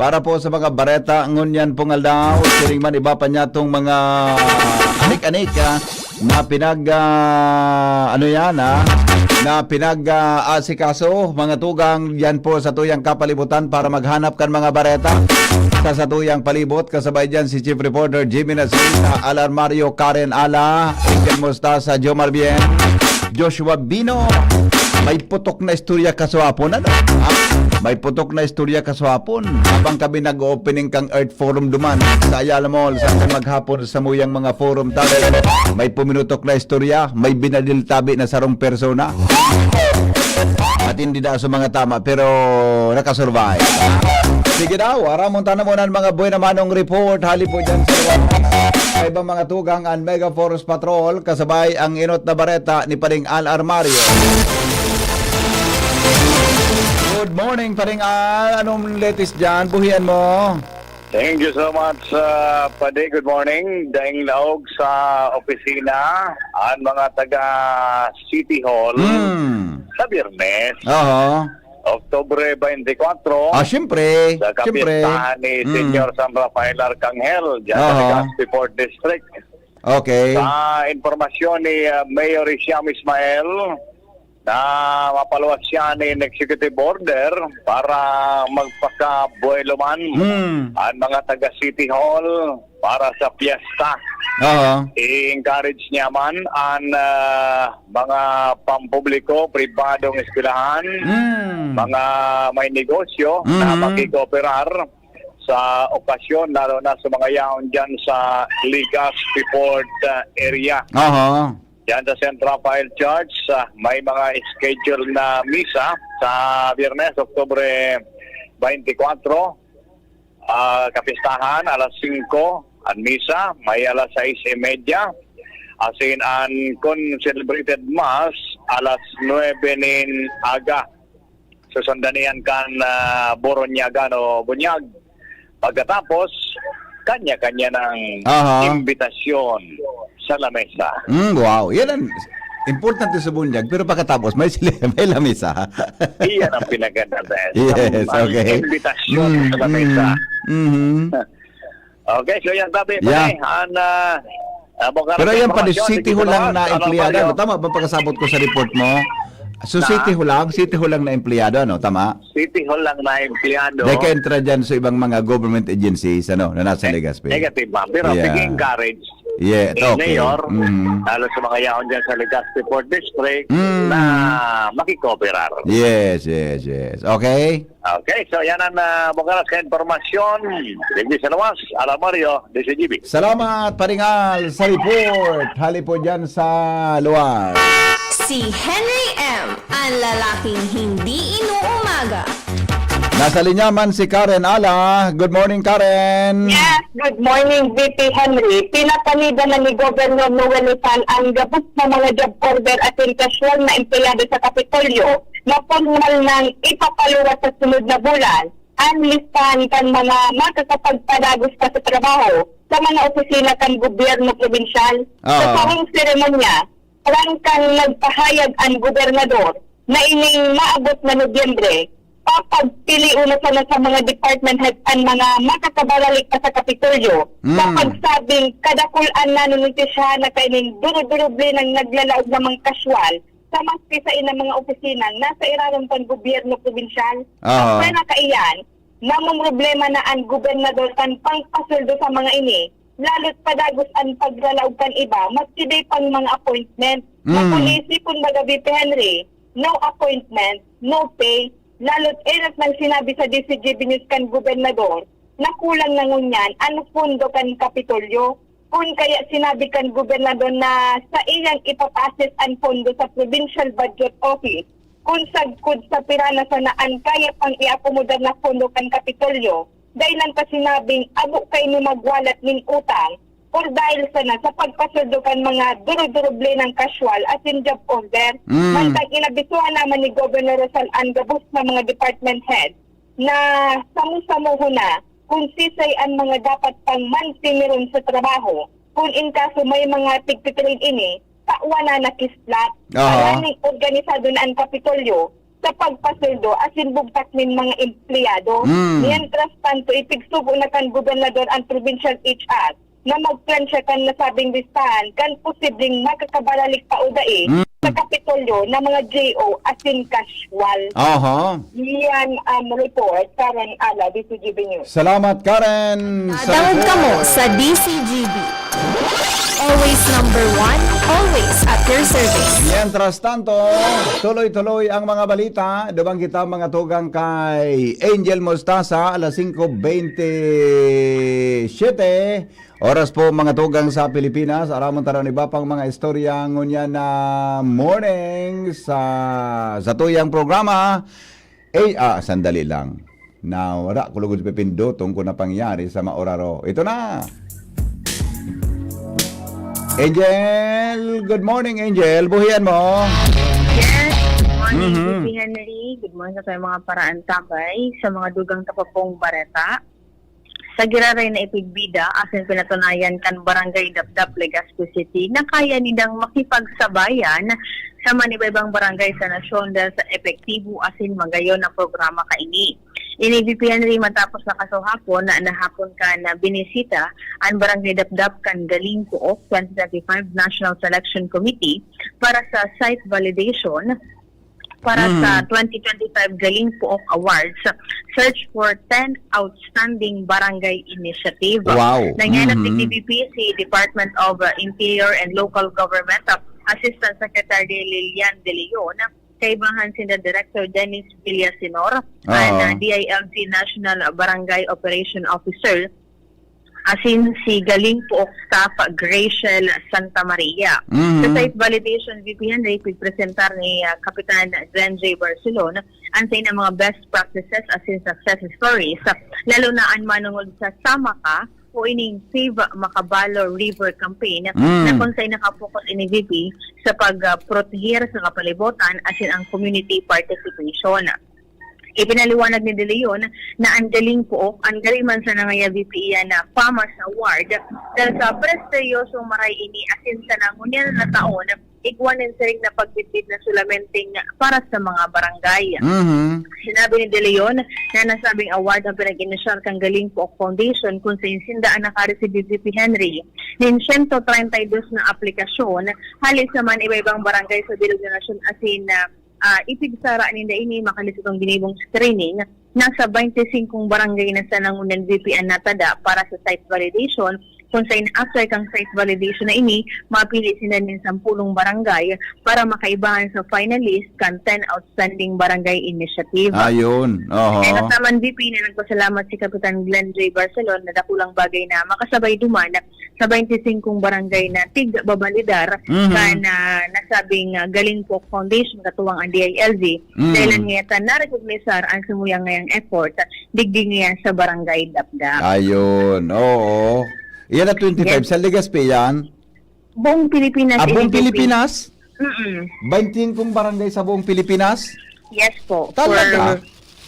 Para po sa mga bareta ngunyan pong aldaw, siring man iba pa niya tong mga anik-anik na na asikaso mga tugang yan po sa tuyang kapalibutan para maghanap kan mga bareta sa tuyang palibot. Kasabay dyan si Chief Reporter Jimmy Nasita, Alarmario, Karen Ala, Angel Mostasa, Jomar Bien, Joshua Bino. May putok na istorya kaswapon may putok na istorya kaswapon habang kami nag-opening kang Earth Forum duman sa Ayala Mall sa maghapon sa muyang mga forum tabi. May puminutok na istorya, may binadil tabi na sarong persona at hindi na sa mga tama pero nakasurvive. Sige daw, aramon tanamonan mga buhay namanong report hali po dyan sa ibang mga tugang ang Mega Force Patrol kasabay ang inot na bareta ni Paring Al Armario. Good morning, Paring Al. Anong latest dyan? Buhian mo. Thank you so much, Pade. Good morning. Daing laog sa opisina ang mga taga City Hall sa Biyernes. Oo. Oktubre 24. Siyempre. Sa kapistahan ni Senior San Rafael Arcangel dyan sa Legazpi Port District. Okay. Sa informasyon ni Mayor Isiam Ismael na mapaluwas siya ng executive order para magpaka-buwelo man ang mga taga City Hall para sa piyesta. I-encourage niya man ang mga pampubliko, pribadong eskwelahan, mga may negosyo na makikooperar sa okasyon, lalo na sa mga yaon dyan sa Legazpi Port area. Yan sa St. Rafael Church, may mga schedule na misa sa Biyernes, Oktubre 24. Kapistahan, alas 5 ang misa, may alas 6:30. As in, ang celebrated mass, alas 9 nin aga. Susundanian kan Boronyagan o Bunyag. Pagkatapos, kanya-kanya ng imbitasyon sa lamesa. Wow, yan ang importante sa bunyag, pero pagkatapos may lamesa. Iyan ang pinaganda. Yes, okay. Imbitasyon sa lamesa. Okay, so yan tabi. Pero yan pa, City Hall lang na empleyado. Tama ba pagkasabot ko sa report mo? So City Hall lang na empleyado, no? Tama? City Hall lang na empleyado. Dahil ka-entra dyan sa ibang mga government agencies, na nasa Legazpi. Negative, ma'am. Pero encourage okay. Mayor, lalo sa mga yaon dyan sa Legazpi Port District, na makikooperar. Yes. Okay? Okay, so yan ang bukaras ka informasyon. Hindi sa lawas, Alarmario, DCGB. Salamat, Paringal, sa report. Hali po dyan sa luwas. Si Henry M., ang lalaking hindi inuumaga. Nasa linyaman si Karen Ala. Good morning, Karen. Yes, good morning, VP Henry. Pinapanidan na ni Governor Noel Rizal ang gabos na mga job order at casual na empleyado sa Kapitolyo na formal nang ipapaluwas sa sunod na bulan. Ang listahan kan mga makakapagpadagos pa sa trabaho sa mga opisina kan gobyerno probinsyal. Sa parang seremonya, rangkang nagpahayag ang gobernador na ining maabot na Nobyembre, papagpili una sana sa mga department head ang mga makakabalalik pa sa Kapitolyo sa pagsabing kadakulan na nunutisya na kaining duro-duroble ng naglalaog na mga kasyual sa maski sa inang mga opisina nasa iralang pang gobyerno probinsyal. At na kaiyan, namang problema na ang gobernador kan pangpasuldo sa mga ini, lalo't padagos ang paglalaog kan iba, maski day pang mga appointment. Makulisi kung baga VP Henry, no appointment, no pay, lalo't erat nang sinabi sa DCGB News kan gobernador, na kulang na ngunyan ang pondo kan Kapitolyo. Kung kaya sinabi kan gobernador na sa iyang ipapases ang pondo sa Provincial Budget Office, kung sagkod sa pirana sa naan kaya pang iakomodar na pondo kan Kapitolyo, dahil lang ka sinabing abo kay ni magwalat ning utang, or dahil sana sa pagpasuldo kan mga duro-duroble ng casual at in job order, mantag inabisuhan naman ni Governor Rizal ang gabos na mga department head na samu-samuho na kung sisay ang mga dapat pang mansimiron sa trabaho. Kung in kaso may mga tigtitrain ini, takwa na nakislat. Maraming organisado na ang Kapitolyo, sa pagpasildo asin bugtak nin mga empleyado. Mientras tanto, ipigsubo na kan gobernador ang provincial HR na magplan siya kan nasabing listahan kan posibleng makakabalalik pa sa Kapitolyo na mga JO asin casual. Aha. Yan ang report karon ala DCGB News. Salamat, Karen. Download ka mo sa DCGB. Always number one, always at your service. Mientras tanto, tuloy-tuloy ang mga balita. Dabang kita mga tugang kay Angel Mostaza, alas 5:27. Oras po mga tugang sa Pilipinas. Aramon tara ni Bapang mga istorya ngunya na morning sa tuyang programa. Sandali lang. Na wala ko lugod pipindotong kung na pangyari sa maoraro. Ito na. Angel, good morning Angel. Buhian mo. Yes, good morning, si Henry. Good morning sa mga paraan tabay, sa mga dugang tapapong bareta. Sa giraray na ipigbida, asin pinatunayan kan Barangay Dapdap, Legazpi City, na kaya nilang makipagsabayan sa manibaybang barangay sa nasyon dahil sa epektibo asin magayon na programa kaini. Ini-VP Henry matapos na kasuhapon na nahapon ka na binisita ang Barangay Dapdap kan Galing Coop 2025 National Selection Committee para sa site validation para sa 2025 Galing Coop Awards, search for 10 outstanding barangay initiative. Wow. Nangyayari ng DBP si Department of Interior and Local Government Assistant Secretary Lilian De Leon, kaibahan sina Director Dennis Villasenor, and DILG National Barangay Operation Officer, asin si Galing Pook Staff Graciel Santa Maria. Sa site validation, VP Henry, pagpresentar ni Kapitan Glenn J. Barcelona ang sa mga best practices asin success stories, lalo na ang manungod sa Samaka o ining Save Macabalo River Campaign na kung sa'y nakapukot ini VP sa pag-protehir sa kapalibutan asin ang community participation. Ipinaliwanag ni De Leon na ang Galing Pook, ang galiman sa nangaya VP na PAMAS Award dahil sa prestiyosong maray ini asin sa nangunyan na taon, igwanin sa ring na pagbitbit na sulamenting para sa mga barangay. Sinabi ni De Leon na nasabing award ang pinag-inisyal kang Galing Pook Foundation kung sa insindaan nakareceive VP Henry nin 132 na aplikasyon halis naman iba-ibang barangay sa Bilog na Nasyon asin ipigsara ninda ini makalisitong ginibong screening nasa 25 barangay na sa nangunan VPN natada para sa site validation kung sa after kang site validation na ini mapili sila ng 10 barangay para makaibahan sa finalist kan 10 outstanding barangay initiative. Ayun. Kaya nasaman VP na nagpasalamat si Kapitan Glenn J. Barcelona na dakulang bagay na makasabay duman sa 25 barangay na tig-babalidar na nasabing Galing Pook Foundation katuwang ang DILG dahil nga na-recognisar ang sumuyang ngayang effort digdig niya sa Barangay Dapdap. Ayun. Oo. Yan na 25. Yes. Sa Legazpi yan? Buong Pilipinas. Buong Pilipinas? Mm-mm. 20 kong barangay sa buong Pilipinas? Yes po. Talaga?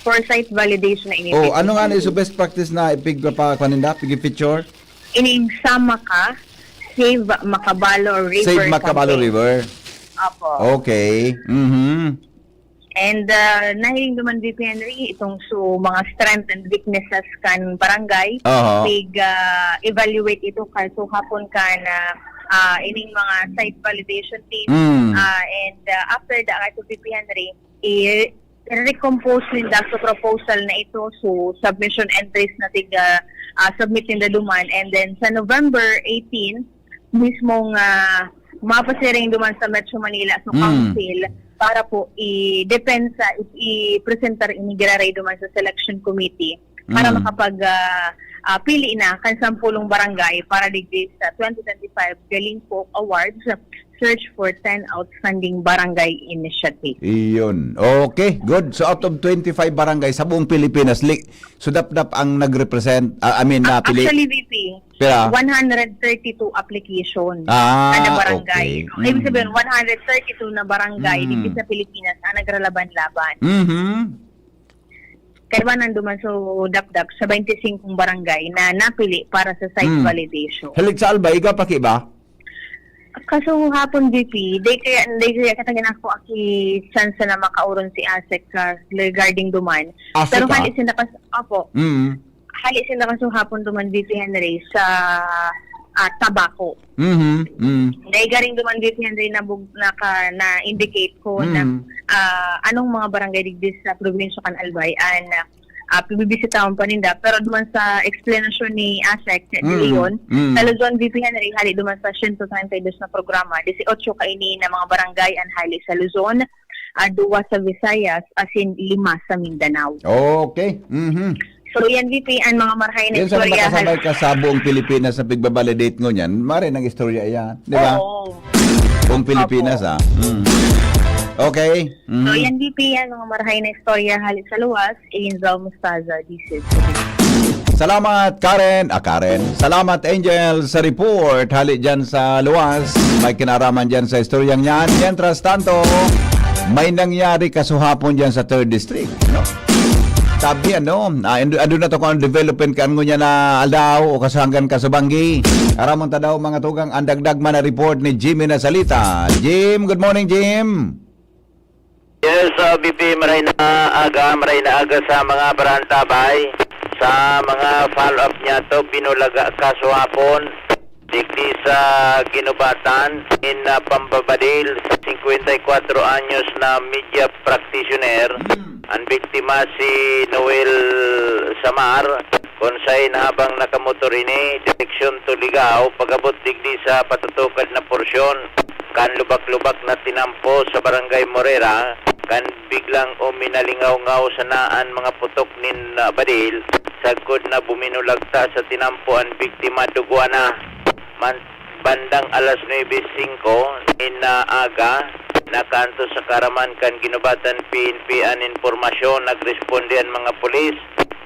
For site validation na Oh, inipit. ano nga na yung best practice na ipig-paninda, pig-picture? Ining Samaka, Save Macabalo River. Save Macabalo Campaign. River. Apo. Okay. And nahiling naman VP Henry itong mga strength and weaknesses kan barangay. Evaluate ito kasi hapon kan ining mga site validation team. And after that VP Henry i-recompose nila sa proposal na ito so submission entries na submit nila duman, and then sa November 18 mismong mapasiring duman sa Metro Manila so council para po i-depensa, i-presentar inigraray duman sa selection committee para pili na kan 10 barangay para digdi sa 2025 Galing Pook Awards, search for 10 outstanding barangay initiative. Iyon. Okay, good. So out of 25 barangay sa buong Pilipinas, so Dapdap ang nag-represent, napili. Actually, VP, Pira? 132 application na barangay. Okay. Ibig sabihin, 132 na barangay dito sa Pilipinas ang nagralaban-laban. Kaya ba nanduman so Dapdap sa 25 barangay na napili para sa site validation. Halik sa Albay, ikaw paki ba? Kaso hapon BP, day kaya katagin ako aki chance na makauron si ASEC regarding duman. ASEC, Pero ah? hali sila opo. Mm. Hali sila kaso hapon duman BP Henry sa tabako. Mhm. Mm. Day garing duman BP Henry na indicate ko na anong mga barangay digdi sa probinsya kan Albay and pibibisitaon pa ninda pero duman sa explanation ni ASEC de Leon sa Luzon VP Henry hali duman sa 132 na programa 18 kaini na mga barangay ang hali sa Luzon, 2 sa Visayas as in 5 sa Mindanao. Okay. Mhm. So yan VP ang mga marhay na Yan sa istorya. makasabay ka sa buong Pilipinas sa pagbabalidate ngo niyan, mare ng istorya yan, di ba? Oo. Buong Pilipinas Okay. So yan VP ang mga marhay na istorya hali sa luwas Angel Mustaza DC. Salamat Karen. Salamat Angel sa report. Hali dyan sa luwas. May kinaraman dyan sa istoryang yan. Mientras tanto, may nangyari kasuhapon dyan sa 3rd District. No? Sabi ano na to kung development kan niya na aldaw o kasanggan ka sa Banggi. Karamon ta daw mga tugang andagdag man na report ni Jimmy na salita. Jim, good morning Jim. Yes, BP, maray na aga sa mga barantabay. Sa mga follow-up niya to, binulaga kaso hapon. Digdi sa ginubatan in Pambabadil, 54 anyos na media practitioner. Ang biktima si Noel Samar, konsayin habang nakamotor ini, direksyon to Ligao, pagabot digdi sa patutukad na porsyon, kan lubak-lubak na tinampo sa barangay Morera, kan biglang uminalingaw-ngaw sa naan mga putok nin Badil, sagkod na buminulagta sa tinampo ang biktima duguana. Bandang alas 9:05 aga, nakanto sa Karaman kan ginubatan PNP an informasyon, nagresponde ang mga pulis,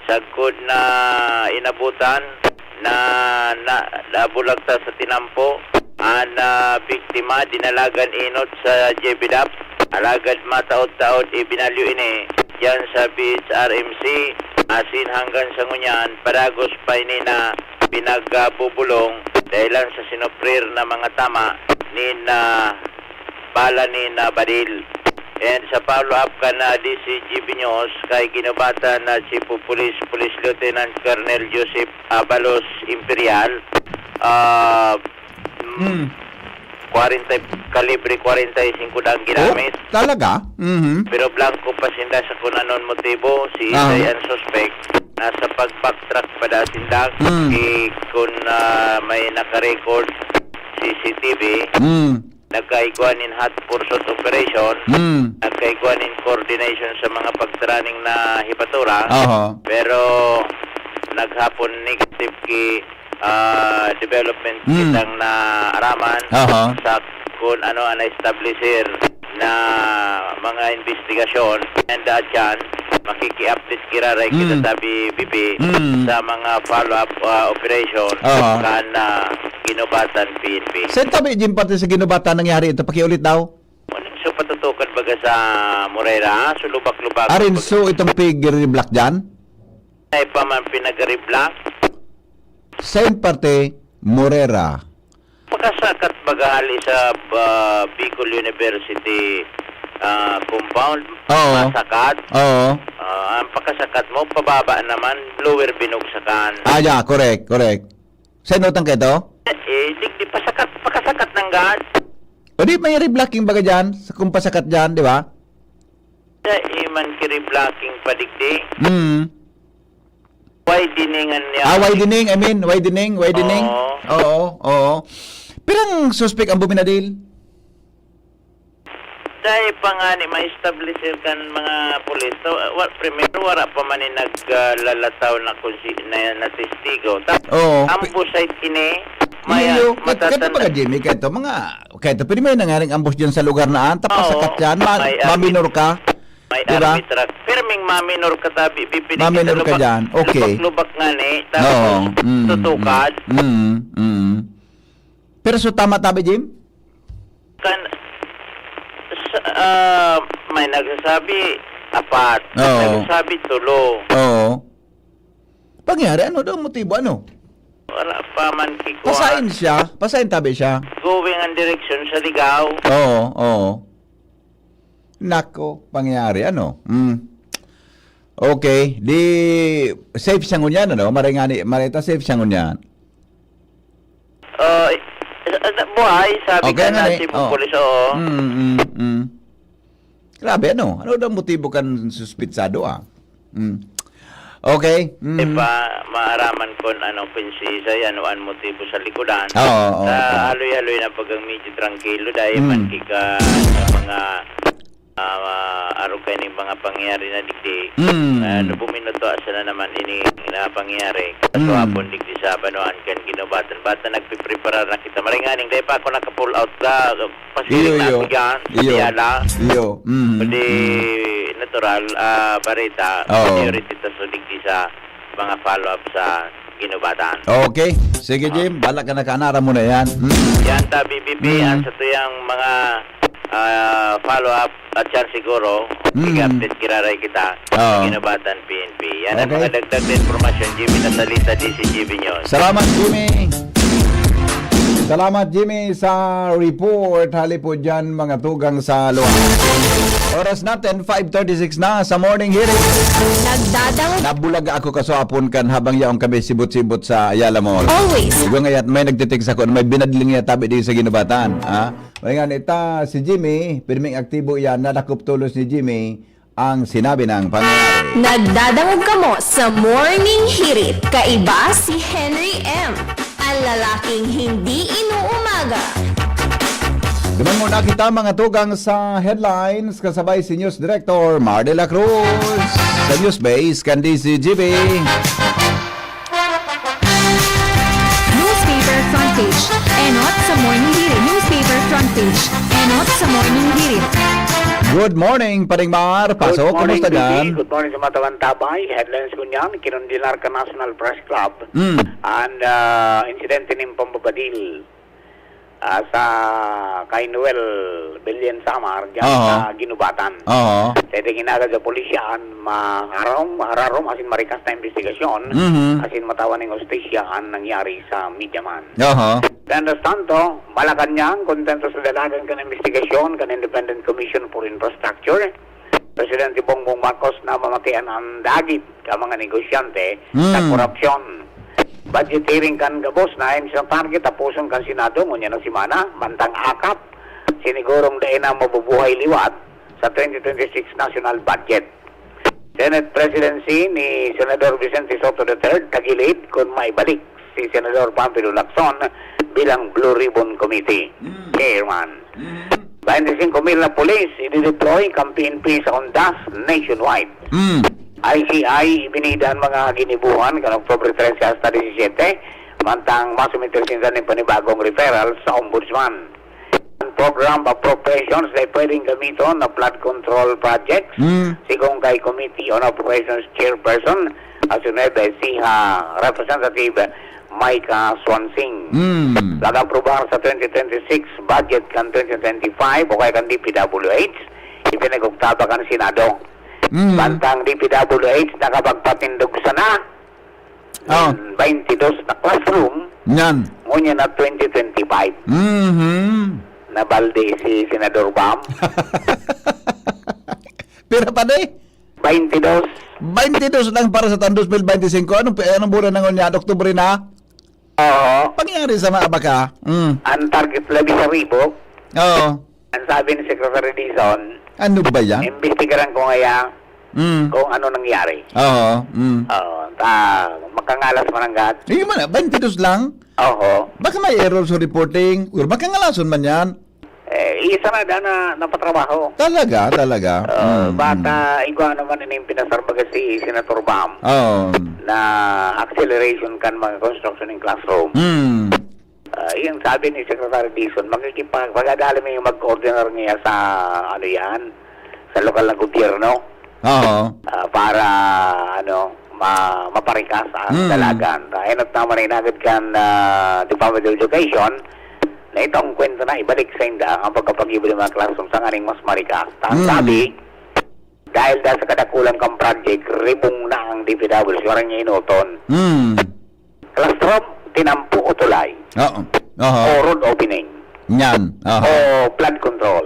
sagkod na inabutan na nabulagta sa tinampo ang biktima, dinalagan inot sa JBDAP, alagad mataod-taod ibinalyo ini yan sa BHRMC, asin hanggang sa ngunyan padagos pa ini na pinagbubulong dahilan sa sinuprir na mga tama ni na bala ni na Badil. And sa follow-up ka na DCGB News kay ginubata na Chief of Police Lieutenant Colonel Joseph Abalos Imperial, 40 kalibre 45 dang ginamit. Talaga? Pero blanco pa sinda sa kunanon motibo si Isay ang suspect nasa pag-backtrack pa da sinda kung may naka-record CCTV, nagkaiguanin hot pursuit operation, nagkaiguanin coordination sa mga pagtraning na hipatura, pero naghapon negative ki development kitang na araman sa kung ano ang establisher na mga investigasyon, and dyan makiki-update kiraray kita sabi BP sa mga follow-up operation kan ginubatan PNP. Sa tabi Jim pati sa ginubatan nangyari ito, pakiulit daw. So patutukan baga sa Morera, so lubak-lubak. Arin so itong pig black dyan? Ay pa man pinag-reblock. Same parte, Morera. Pagkasakat bagahali sa Bicol University compound, masakat. Ang pagkasakat mo, pababa naman, lower binugsakan. Yeah, correct. Senotang ka ito? Di pagkasakat ng gad. O di may reblocking baga dyan, kung pasakat dyan, di ba? Iman kiri-blocking padigdi. Wideningan niya. Widening. Oo. Pero ang suspect ang buminadil? Dahil pa nga ni ma-establisher kan mga pulis. So, primero, wala pa man naglalataw na testigo. Ambush site ini, maya Kaya mga Jimmy, kaya pwede may nangyaring ambush dyan sa lugar na tapos sakat yan, maminor ka. May diba? army truck. Pero may maminor ka tabi, pipili maminor ka dyan, okay. Lubak nga ni, tapos tutukad. Pero so tama tabi, Jim? May nagsasabi 4, nagsasabi 3. Pangyari, ano daw motibo, ano? wala pa man kikuha. Pasain siya. Pasain tabi siya. Going ang direction sa ligaw. Oo, oo. Nako, pangyari ano? Okay, di safe siya ngunyan ano? Maringani, marita safe siya ngunyan. Buhay, sabi Okay, ka na nga si eh. Oh. pulis, oo. Grabe ano? Ano daw motibo kan suspitsado ah? Okay. Maaraman ko anong pinsisa yan o ang motibo sa likudan. Oo, Sa oo. aloy-aloy na paggang medyo tranquilo dahil man kika mga arugay ng mga pangyayari na digdi. Buminuto asa na naman ini na pangyayari. Kaso hapon digdi sa banuan kan ginubatan. Bata nagpiprepara na kita. Maringaning dahil pa ako naka-pull out ka. Pasiling na ako dyan. Iyo. Kundi natural, barita, priority ta so digdi sa mga follow-up sa ginubatan. Okay. Sige, Jim. Bala ka na kanara mo na yan. Yan ta, BBB, ang sa tuyang mga follow-up at yan siguro, i-update kiraray kita sa ginubatan PNP. Yan ang Okay. mga dagdag na informasyon, Jimmy Nasalita, DCGB News. Salamat, Jimmy. Salamat, Jimmy, sa report. Hali po dyan, mga tugang sa luwa. Oras natin, 5:36 na sa morning hearing. Nagdadang Nabulag ako kaswapon kan habang yaong kami sibot-sibot sa Ayala Mall. always Igo ngayat may nagtitig sa kon, may binadling niya tabi di sa ginubatan. Ha? May nga ita si Jimmy, pirming aktibo yan, nadakop tulos ni Jimmy ang sinabi ng pangyayari. nagdadangog kamo sa morning hirit. Kaiba si Henry M. Ang lalaking hindi inuumaga. Duman muna kita mga tugang sa headlines kasabay si News Director Mar de la Cruz sa News Base kan DCGB. Newspaper front page. Enot sa morning hearing. Newspaper front page. Enot sa morning hearing. Good morning, Paring Mar. Pasok, kumusta dyan? Good morning sa mga tabay. Headlines ko niyan, kinundilar ka National Press Club. And insidente ng pambabadil sa kay Noel Billion Samar dyan sa Ginubatan. Oo. Sa tinginaga sa polisyan, mararom asin marikas na investigasyon, asin matawan ng hostisya ang nangyari sa Mediaman. Oo. Mientras tanto, Malacanang, kontento sa dalagan kan investigasyon kan Independent Commission for Infrastructure. Presidente Bongbong Marcos na mamatian ang dagit ka mga negosyante sa korupsyon. Budgeteering kan gabos na sa target tapuson kan Senado ngunya na si Mana, mantang akap, sinigurong dain na mabubuhay liwat sa 2026 national budget. Senate presidency ni Senador Vicente Soto III tagilid kung maibalik si Senador Pampilo Lacson bilang Blue Ribbon Committee chairman. 25,000 na pulis i-deploy kang PNP sa Ondas nationwide. ICI ibinidan mga ginibuhan kan October 13 hasta 17 mantang masumitirsinsan ng panibagong referral sa Ombudsman. Ang program appropriations ay pwedeng gamiton na flood control projects sigong kay Committee on Appropriations Chairperson asunod ay siha Representative Micah Swansing. Lag-aprobar sa 2026 budget kan 2025 o kaya kan DPWH ipinagugtaba kan Senado. Bantang DPWH nakapagpatindog sana 22 na classroom Yan. ngunya na 2025 na balde si Senador Bam. Pira pa di? 22 22 lang para sa 2025. Anong bulan na ngunya? Oktubre na? oo Pangyari sa mga baka? ang target labi sa ribok Oo. ang sabi ni Secretary Dizon Ano ba yan? imbestigaran ko ngaya kung ano nangyari. Oo. Makangalas mananggat. Hindi man, 22 lang? Oo. Baka may error sa reporting. Or baka ngalason man yan. Isa na na napatrabaho. Talaga. Bata, ikaw naman yung pinasarbaga si Senator Bam Oo. na acceleration kan mga construction in classroom. Yung sabi ni Secretary Dizon, magkikipagpagadali mo yung mag-coordinate niya sa sa lokal na gobyerno para maparikas ang dalagan. Inot naman ay nagad kan Department of Education na itong kwento na ibalik sa inda ang pagkapag-ibo ng mga classroom sa nganing mas marikas. Ang sabi, dahil sa kadakulang kang project, ribong na ang DPW. Siya rin niya inuton. Classroom, tinampo o tulay Oo. o Oho. road opening Yan. o Oho. flood control.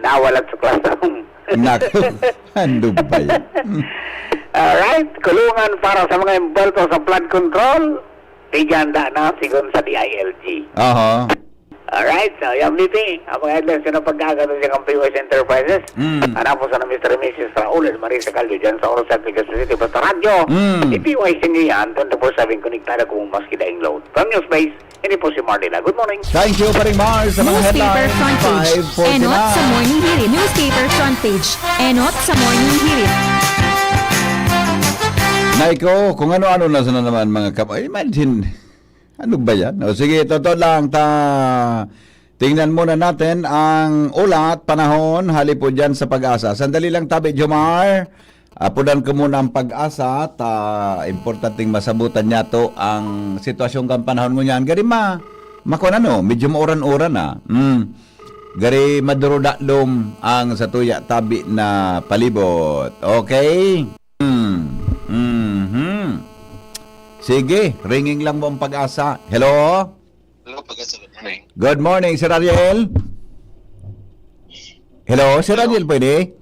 Nawalan sa classroom. Naku. Ano ba yan? Alright, kulungan para sa mga involved sa flood control, tiganda na sigon sa DILG. Oho. Alright, so yung BP, ang mga headlines na pagkagano siya ng POS Enterprises. Hanapos sa na Mr. and Mrs. Raul and Marisa Calio dyan sa Oros at Ligas City. Basta radyo, POS nyo yan, 24/7 konektado kung maski daing load. From Newspace, hindi po si Marlena. Good morning. Thank you pa rin, Mars, sa mga Newspaper headlines. front page. Enot sa 5:49. Morning Hirit. Newspaper front page. Enot sa Morning Hirit. Naiko, kung ano-ano na sana naman mga imagine. Ano ba yan? O sige, totoo lang. Tingnan muna natin ang ulat, panahon, halipo dyan sa Pag-asa. Sandali lang tabi, Jomar. Apudan ko muna ang Pag-asa at importanteng masabutan niya to ang sitwasyon kang panahon mo niyan. Gari makon ano, medyo mauran-uran na. Gari madurodalom ang satuya tabi na palibot. Okay? Sige, ringing lang mo ang Pag-asa. Hello? Hello, Pag-asa. Good morning. Good morning, Sir Ariel. Hello, Sir Ariel, pwede?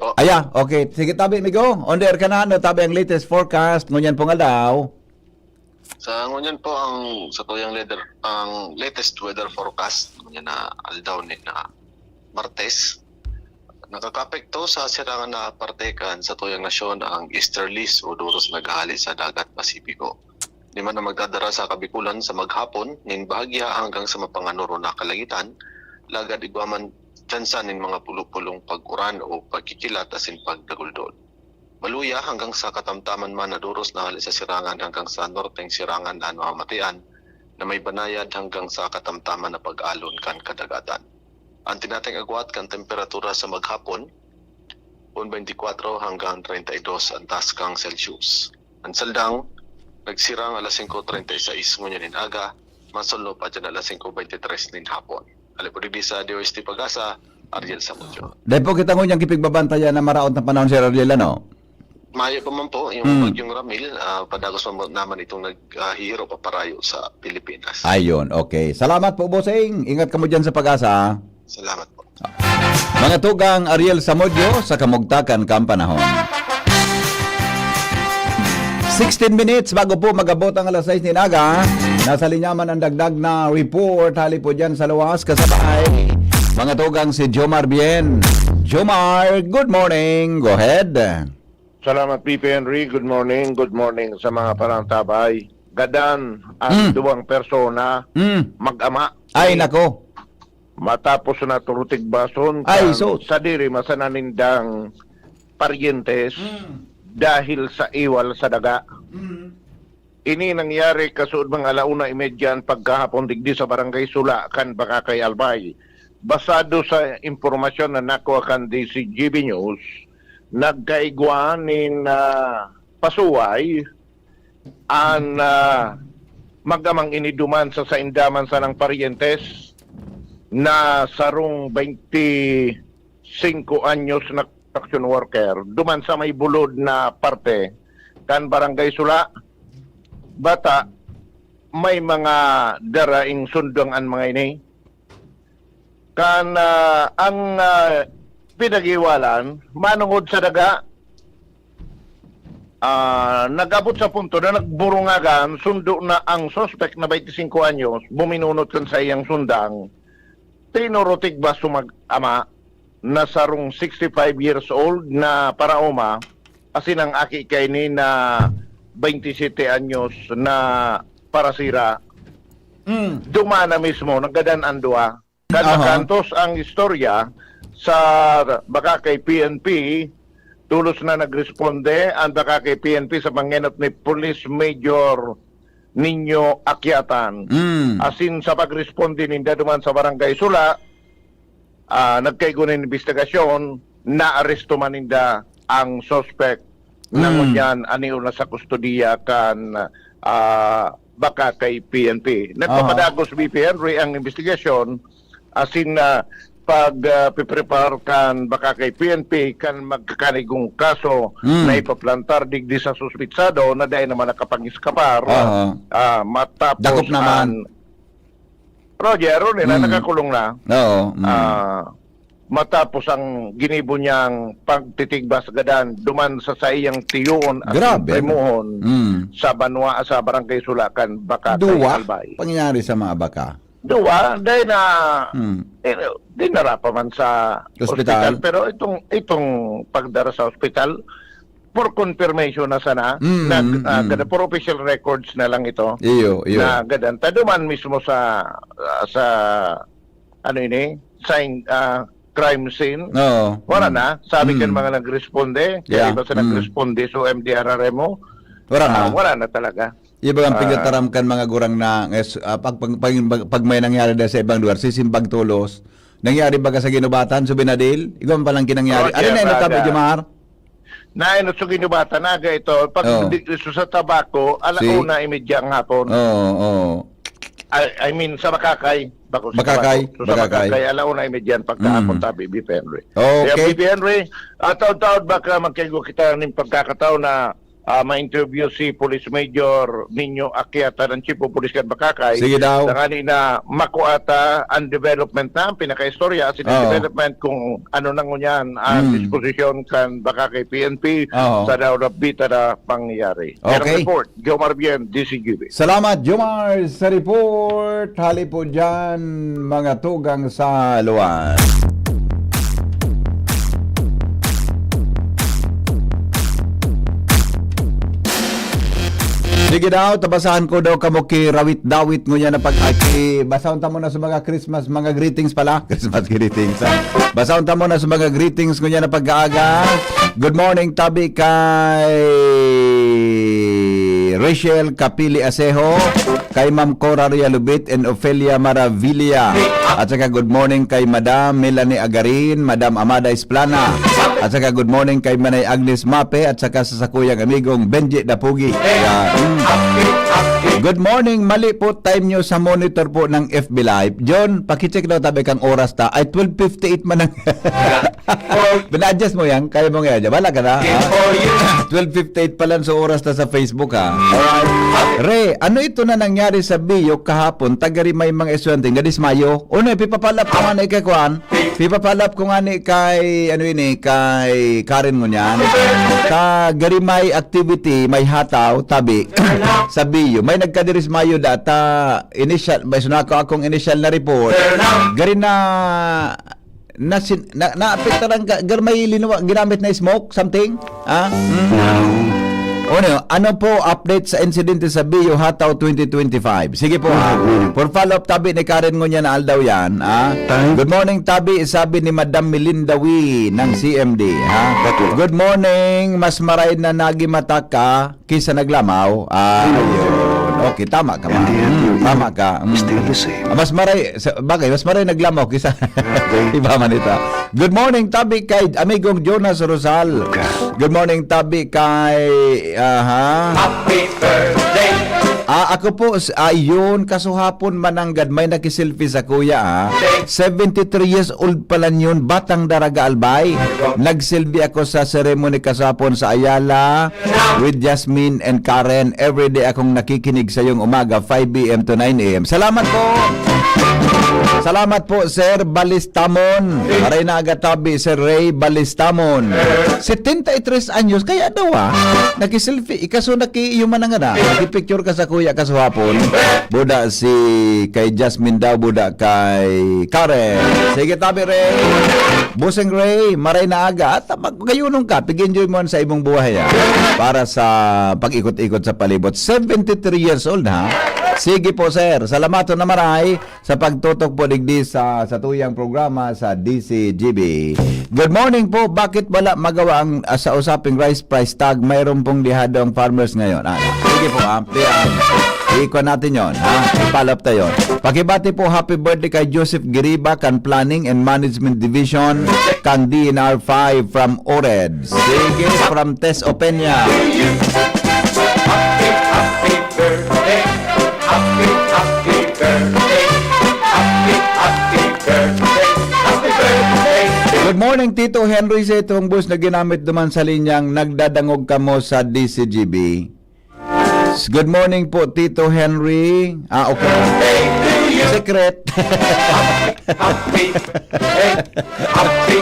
Po. Aya, okay. Sige, tabi, migo. On the air ka na, no? Tabi ang latest forecast. Ngunyan pong alaw. Sa ngunyan po sa tuyang ang latest weather forecast ngunyan na aldaw ni na Martes. Nakakapekto sa sirangan na partekan sa tuyang nasyon ang easterlies o duros naghahali sa dagat Pasipiko. Di man na magdadara sa kabikulan sa maghapon, nin bahagya hanggang sa mapanganuro na kalangitan, lagad igwaman tsansan nin mga pulupulong pag-uran o pagkikilat asin pagdaguldol. Maluya hanggang sa katamtaman man na duros na hali sa sirangan hanggang sa norteng sirangan na mamatian na may banayad hanggang sa katamtaman na pag-alon kan kadagatan. Ang tinating agwat kan temperatura sa maghapon, 24 hanggang 32 ang taas kang Celsius. Ang saldang, nagsirang alas 5:36 ngunyan nin aga, masulno pa dyan alas 5:23 nin hapon. Alipuridi sa DOST Pag-asa, Ariel Samudyo. Dahil po kita ngunyan kipigbabantayan na maraot na panahon, Sir Ariel, ano? Maya pa man po, yung bagyong Ramil, padagos naman itong naghihiro paparayo sa Pilipinas. Ayun, okay. Salamat po, bossing. Ingat ka mo dyan sa Pag-asa. Salamat po. Mga tugang Ariel Samudyo sa Kamugtakan kang panahon. 16 minutes bago po magabot ang alas 6 ninaga. Nasa linyaman ang dagdag na report. Hali po dyan sa luwas kasabay. Mga tugang si Jomar Bien. Jomar, good morning. Go ahead. Salamat, Pipe Henry. Good morning. Good morning sa mga parantabay. Gadan ang duwang persona, mag-ama. Ay, nako. Matapos na turutig bason Ay, so. sa diri masananindang paryentes dahil sa iwal sa daga. Ini nangyari kasuod mga 1:30 pagkahapon digdi sa Barangay Sula kan Bakakay Albay. Basado sa impormasyon na nakuha kan DCGB News, nagkaigwa nin pasuway ang magamang iniduman sa saindaman sa ng paryentes na sarong 25 anyos na construction worker duman sa may bulod na parte kan Barangay Sula. Bata may mga daraing sundong an mga ini kan ang pinag-iwalan manungod sa daga. Nagabot sa punto na nagburungagan, sundo na ang suspect na 25 anyos, buminunot kan sa iyang sundang. Tinurutig ba sumag-ama na sarong 65 years old na paraoma, asin ang aki kay ni na 27 anyos na parasira. Dumana mismo, naggadan ang dua. Kantos ang istorya sa baka kay PNP, tulos na nagresponde ang baka kay PNP sa pangenot ni Police Major Ninyo Akyatan. Asin sa pagresponde ninda duman sa Barangay Sula, nagkaigo ng investigasyon, na-aresto man ninda ang suspect na ngunyan aniyo na sa kustodiya kan baka kay PNP. Nagpapadagos BP Henry ang investigasyon, asin piprepare kan baka kay PNP kan magkakanigong kaso na ipaplantar digdi sa suspitsado na dahil naman nakapag-iskapar matapos Dakop naman. Roger, nila nakakulong na. Oo. Matapos ang ginibo niyang pagtitigbas gadan duman sa iyang tiyon at Grabe. primuhon Mm. sa Banwa sa Barangay Sulacan, Bakatay, Duwa, Albay. pangyayari sa mga baka. Duwa, dahil na Mm. dinara pa man sa Ospital. ospital. Pero itong pagdara sa ospital, for confirmation na sana, for official records na lang ito, Iyo. na gadan. Taduman mismo sa ano ini, crime scene. Oo. Wala na. Sabi kan mga nagresponde. Yeah. Kaya iba sa nagresponde so MDRRMO. Wala na. Wala na talaga. Iba ang pinagtaramkan mga gurang na pag may nangyari dahil sa ibang lugar, sisimbag tulos. Nangyari ba ka sa ginubatan, subinadil? Ikaw palang kinangyari. Ano na ino tabi, Jumar? Na sa ginubata naga ito. Pag sa tabako, alauna imedya ang hapon. Oo. I mean, sa Bakakay. Bakakay. So, sa Bakakay, alauna imedyan pagkahapon tabi, BP Henry. Okay. Kaya BP Henry, taon-taon baka magkaigo kita ng pagkakataon na ma-interview si Police Major Ninyo Akyata ng Chief of Police kan Bakakay. Sige daw. Sa kanina, makuata ang development na, ang pinaka-istorya, as in development kung ano nang ngunyan ang disposition kan Bakakay PNP sa daw na bita na pangyayari. Okay. Yan ang report, Jomar Bien, DCGB. Salamat, Jomar, sa report. Hali po dyan, mga tugang sa luwan. Sige daw, tabasahan ko daw kamo ki rawit-dawit ngunya na pag-aki. Basahon ta mo na sa mga Christmas, mga greetings pala. Christmas greetings. Basahon ta mo na sa mga greetings ngunya na pag-aaga. Good morning, tabi kay Rachel Capili Asejo, kay Ma'am Cora Rialubit and Ofelia Maravilla. At saka good morning kay Madam Melanie Agarin, Madam Amada Esplana. At saka good morning kay Manay Agnes Mape at saka sa sakuyang amigong Benji Dapugi. Good morning, mali po time nyo sa monitor po ng FB Live. John, pakicheck daw tabi kang oras ta. Ay 12:58 man ang bina-adjust mo yan, kaya mo nga. Bala ka na. 12:58 pa lang sa oras ta sa Facebook ha. Alright. Re, ano ito na nangyari sa Biyo kahapon? Tagari may mga estudyante nga dismayo. Uno, pipapalap ko nga ni kay Kwan. Pipapalap ko nga ni kay ano ini kay Karen mo niyan. Tagari may activity, may hataw tabi sa Biyo. May nagkadirismayo data initial, may sunako akong initial na report. Gari na apektaran ka, gar may ginamit na smoke something? Ano po update sa insidente sa Biyo Hataw 2025? Sige po for follow-up tabi ni Karen Ngunya na aldaw yan. Good morning tabi, sabi ni Madam Melinda Wee ng CMD. Good morning, mas maray na nagimata ka kisa naglamaw. Okay, tama ka ba? Tama ka. Mas maray, bagay, mas maray naglamaw kisa iba man ito. Good morning tabi kay amigong Jonas Rosal. Good morning tabi kay Happy birthday. Ako po, yun, kasuhapon mananggad, may nakiselfie sa kuya 73 years old pala yun, batang daraga albay. Nagselfie ako sa ceremony kasapon sa Ayala with Jasmine and Karen. Everyday akong nakikinig sa yung umaga, 5 p.m. to 9 a.m. Salamat po. Salamat po, Sir Balistamon. Maray na agatabi, Sir Ray Balistamon. 73 anyos, kaya daw nakiselfie. Ikaso nakiyuman na nga na. Nakipicture ka sa kuya kasuhapon. Buda si kay Jasmine daw, buda kay Karen. Sige tabi, Ray. Buseng Ray, maray na aga. At magayunong ka, pig-enjoy mo sa ibong buhay para sa pag-ikot-ikot sa palibot. 73 years old Sige po, sir. Salamato na maray sa pagtutok po digdi sa tuyang programa sa DCGB. Good morning po. Bakit wala magawa ang sa usaping rice price tag? Mayroon pong lihado ang farmers ngayon. Sige po, i-iko natin yon, ipalap tayo. Pakibati po, happy birthday kay Joseph Giriba, kan Planning and Management Division, kan DNR 5 from Ored. Sige, from Tess Openya. Happy birthday. Happy birthday. Happy birthday. Happy birthday. Tito Henry sa itong bus na ginamit duman sa linyang nagdadangog kamo sa DCGB. Good morning po, Tito Henry. Okay. Secret.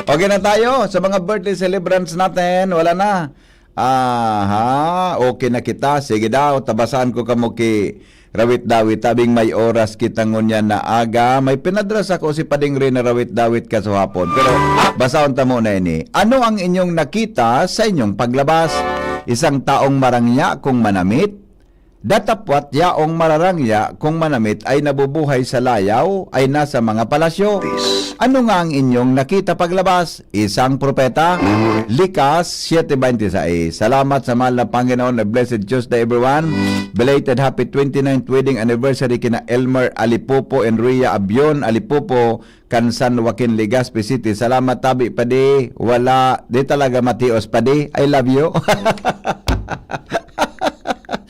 Okay na tayo sa mga birthday celebrants natin. Wala na. Aha, okay na kita. Sige daw, tabasan ko kamo ki rawit-dawit. Tabing may oras kita ngunyan na aga. May pinadras ako si Pading rin na rawit-dawit ka sa hapon. Pero basahon ta muna ini. Ano ang inyong nakita sa inyong paglabas? Isang taong marangya kung manamit? Datapwat yaong mararangya kung manamit ay nabubuhay sa layaw ay nasa mga palasyo. Ano nga ang inyong nakita paglabas? Isang propeta? Likas 7:26. Salamat sa mahal na Panginoon. A blessed Tuesday everyone. Belated happy 29th wedding anniversary kina Elmer Alipupo and Rhea Abion Alipupo kan San Joaquin Legazpi City. Salamat tabi padi. Wala di talaga matios padi. I love you.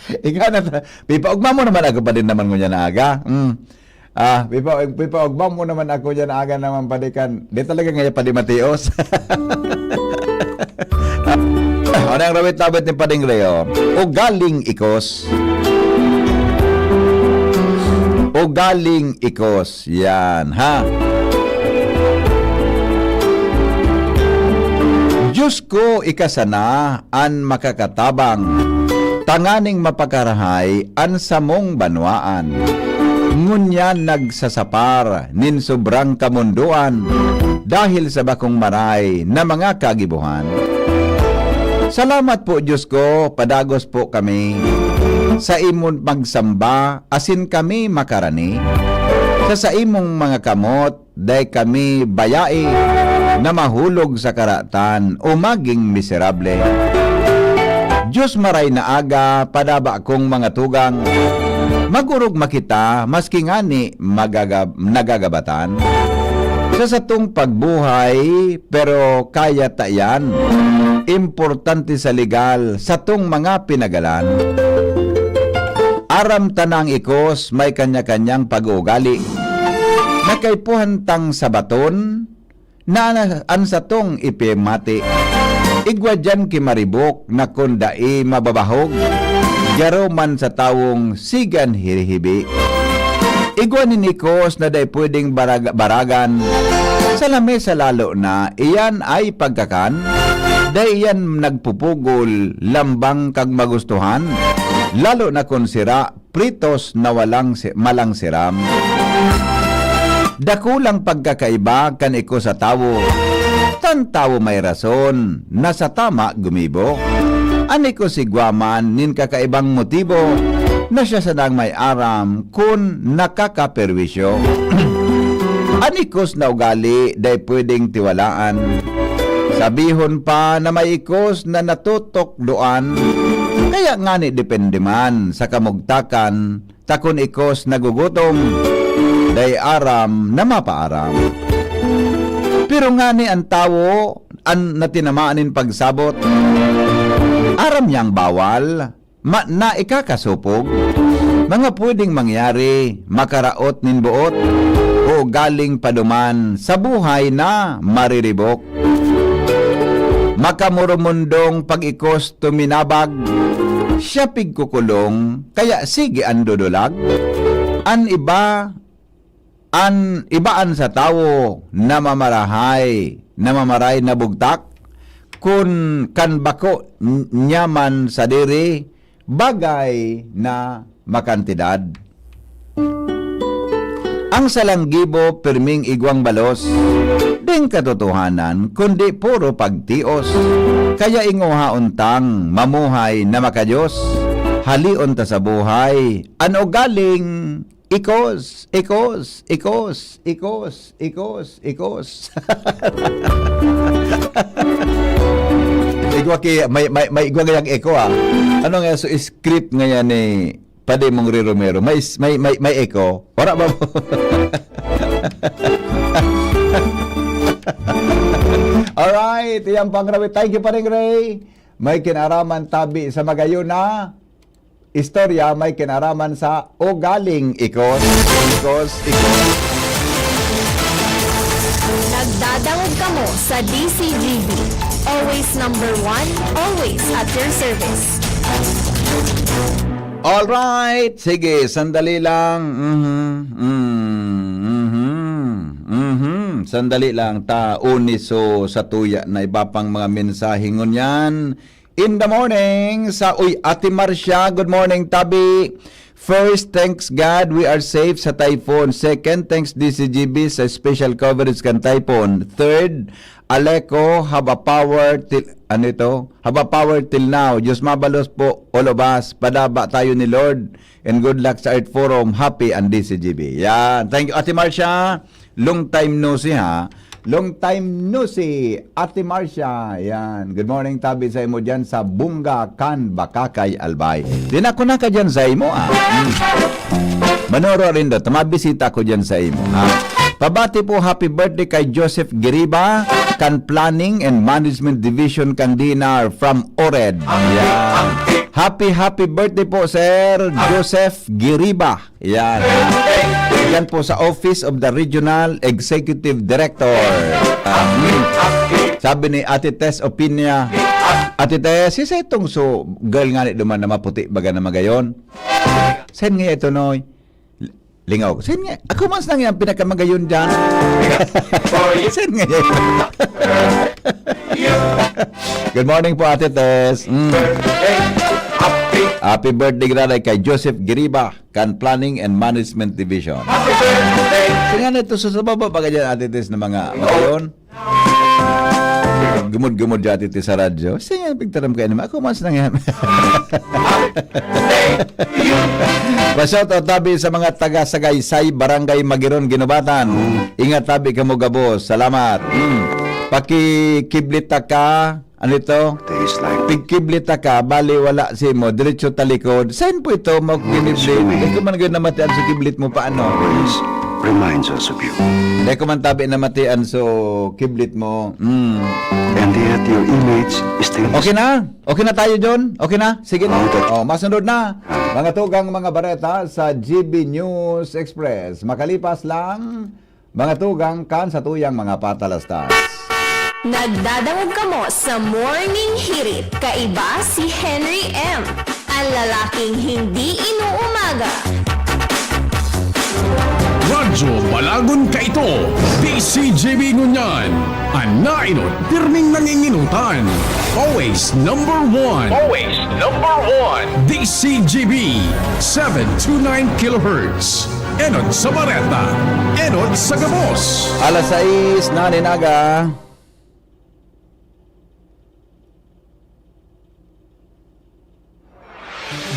Ikaw na, Pipa, ugma mo naman ako pa din naman ko na aga. Pipa, ugma mo naman ako dyan aga naman pa di kan. Di talaga ngayon pa di matios. Ano ang rawit-tabit ni Pading Leo? Ugaling ikos. Ugaling ikos. Yan, ha? Diyos ko ikasana an makakatabang. Tanganing mapakarahay an samong banwaan. Ngunyan nagsasapar nin sobrang kamunduan dahil sa bakong maray na mga kagibuhan. Salamat po Diyos ko, padagos po kami. Sa imong pagsamba, asin kami makarani. Sa imong mga kamot, day kami bayai na mahulog sa karatan o maging miserable. Diyos maray na aga, padaba kong mga tugang, magurog makita, maski ngani nagagabatan. Sa satong pagbuhay, pero kaya tayan, importante sa legal, satong mga pinagalan. Aram tanang ikos, may kanya-kanyang pag-uugali. Nakaipuhantang sabaton, na an satong ipimati. Igwa dyan kimaribok na kundai mababahog, garo man sa tawong sigan hirihibi. Igwa ni Nikos na day pwedeng baragan, sa lamesa lalo na iyan ay pagkakan, day iyan nagpupugol lambang kag magustuhan, lalo na kung sira, pritos na malang siram. Dakulang pagkakaiba kan iko sa tawo, tan tawo may rason, na sa tama gumibo. Ani ko si Guaman nin kakaibang motibo, na siya sadang may aram kun nakakaperwisyo. Anikos na ugali, day pwedeng tiwalaan. Sabihon pa na may ikos na natutok doan, kaya nga ni depende man sa kamugtakan, takon ikos nagugutom, day aram na mapaaram. Pero nga ni ang tawo an natinamaanin pagsabot, aram niyang bawal, na ikakasupog, mga pwedeng mangyari, makaraot nin buot, o galing paduman sa buhay na mariribok. Makamurumundong pag-ikos tuminabag, siya pigkukulong, kaya sige ang dudulag. Ibaan sa tawo na mamaray na bugtak, kun kan bako nyaman sa diri, bagay na makantidad. Ang salanggibo perming igwang balos, ding katotohanan, kundi puro pagtios. Kaya inguhaon tang mamuhay na makadiyos, halion ta sa buhay, ano galing ikos. Igwa ki may igwa gayang eko Ano nga so script ngayon ni Pade mong Romero. May eko. Wala ba mo? Alright, iyang pangrawit. Thank you pa rin, Ray. May kinaraman tabi sa magayon na istorya, may kinaraman sa ugaling ikos. Nagdadangog kamo sa DCGB. Always number one, always at your service. Alright, sige, sandali lang. Sandali lang, ta uniso sa tuya na iba pang mga mensahe ngunyan. In the morning, sa Ate Marcia, good morning, Tabi. First, thanks God we are safe sa typhoon. Second, thanks DCGB sa special coverage kan typhoon. Third, Aleco, have a power till, have a power till now. Diyos mabalos po, all of us. Padaba tayo ni Lord. And good luck sa Earth Forum. Happy and DCGB. Yan. Thank you, Ate Marcia. Long time no see, ha? Long time no see, Ate Marcia. Yan. Good morning, Tabi, sa imo dyan sa Bunga, Kan, Bakakay, Albay. Di na ko na ka dyan sa imo, ha? Manoro rin do. Tumabisita ko dyan sa imo, ha? Pabati po, happy birthday kay Joseph Giriba, kan Planning and Management Division Kandinar from Ored. Yan. Happy birthday po, Sir Joseph Giriba. Yan. Yan po sa Office of the Regional Executive Director. Sabi ni Ate Tess Opinia, Ate Tess, isa itong girl nga ni duman na maputi baga na magayon. Sen nga ito, Noy? Lingaw. Sen nga, ako mas nang yung pinakamagayon dyan. Sen nga ito. Good morning po, Ate Tess. Happy birthday graday kay Joseph Giriba, kan Planning and Management Division. Kaya na ito sa baba pa ganyan, Ate Tess, na mga magayon. Gumod-gumod dyan, Ate Tess, sa radyo. Sige, pigtaram kayo naman. Ako mas nang yan. Pasyout out, Tabi, sa mga taga-Sagaysay, Barangay Magiron, Ginubatan. Ingat, Tabi, kamo gabos. Salamat. Pakikiblita ka. Ano ito? Pigkiblita ka, bali wala si mo, diretso talikod. Saan po ito, mag-kiniblit? Hindi ko man gano'n namatian sa kiblit mo, paano? Reminds us of you. Hindi ko man tabi namatian sa kiblit mo. And yet your image is still Okay na? Okay na tayo, John? Okay na? Sige na. Masunod na. Mga tugang mga bareta sa GB News Express. Makalipas lang, mga tugang kan sa tuyang mga patalastas. Nagdadawog kamo sa Morning Hirit. Kaiba si Henry M. Ang lalaking hindi inuumaga. Radyo Balagon ka ito, DCGB Ngunyan. Anainot, pirming nanginginutan. Always number one. Always number one. DCGB, 729 kHz. Enot sa Bareta, enot sa Gabos. Alas 6 na ninaga.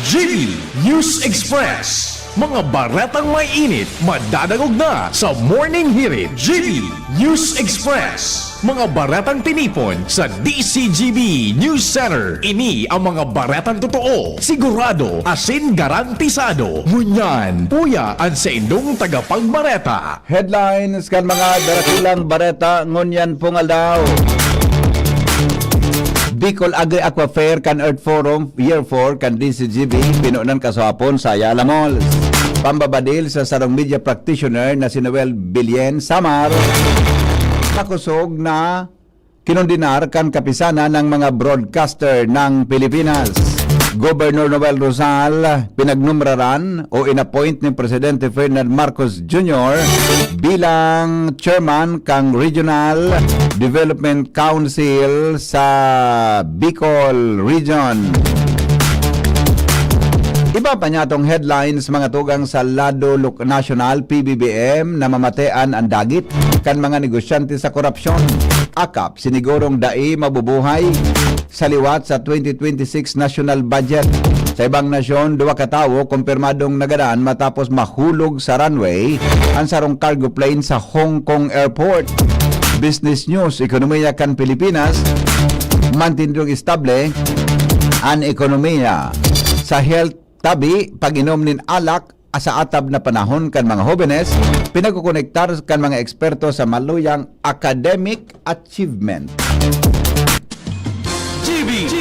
GB News Express. Mga baretang may init, madadagog na sa Morning Hirit. GB News Express. Mga baretang tinipon sa DCGB News Center. Ini ang mga baretang totoo, sigurado, asin garantisado. Ngunyan, puya ang sa indong tagapagbareta. Headlines kan mga darakilang bareta ngunyan pong aldaw. Bicol Agri Aqua Fair kan Earth Forum Year 4 kan DCGB pinunan kasahapon sa Ayala Malls. Pambabadil sa sarong media practitioner na si Noel Bilyen Samar. Nakusog na kinundinar kan kapisana ng mga broadcaster ng Pilipinas. Governor Noel Rosal pinagnumraran o inappoint ni Presidente Ferdinand Marcos Jr. bilang chairman kang Regional Development Council sa Bicol Region. Iba pa niya itong headlines mga tugang sa Lado National PBBM na mamatean ang dagit kan mga negosyante sa korupsyon. Akap, sinigurong dai mabubuhay sa liwat sa 2026 national budget. Sa ibang nasyon, 2 katawo kumpirmadong nagadaan matapos mahulog sa runway ang sarong cargo plane sa Hong Kong Airport. Business News, ekonomiya kan Pilipinas, mantindong estable ang ekonomiya. Sa health, Tabi, pag-inom nin alak sa atab na panahon kan mga jóvenes, pinagkukonektar kan mga eksperto sa maluyang academic achievement. GB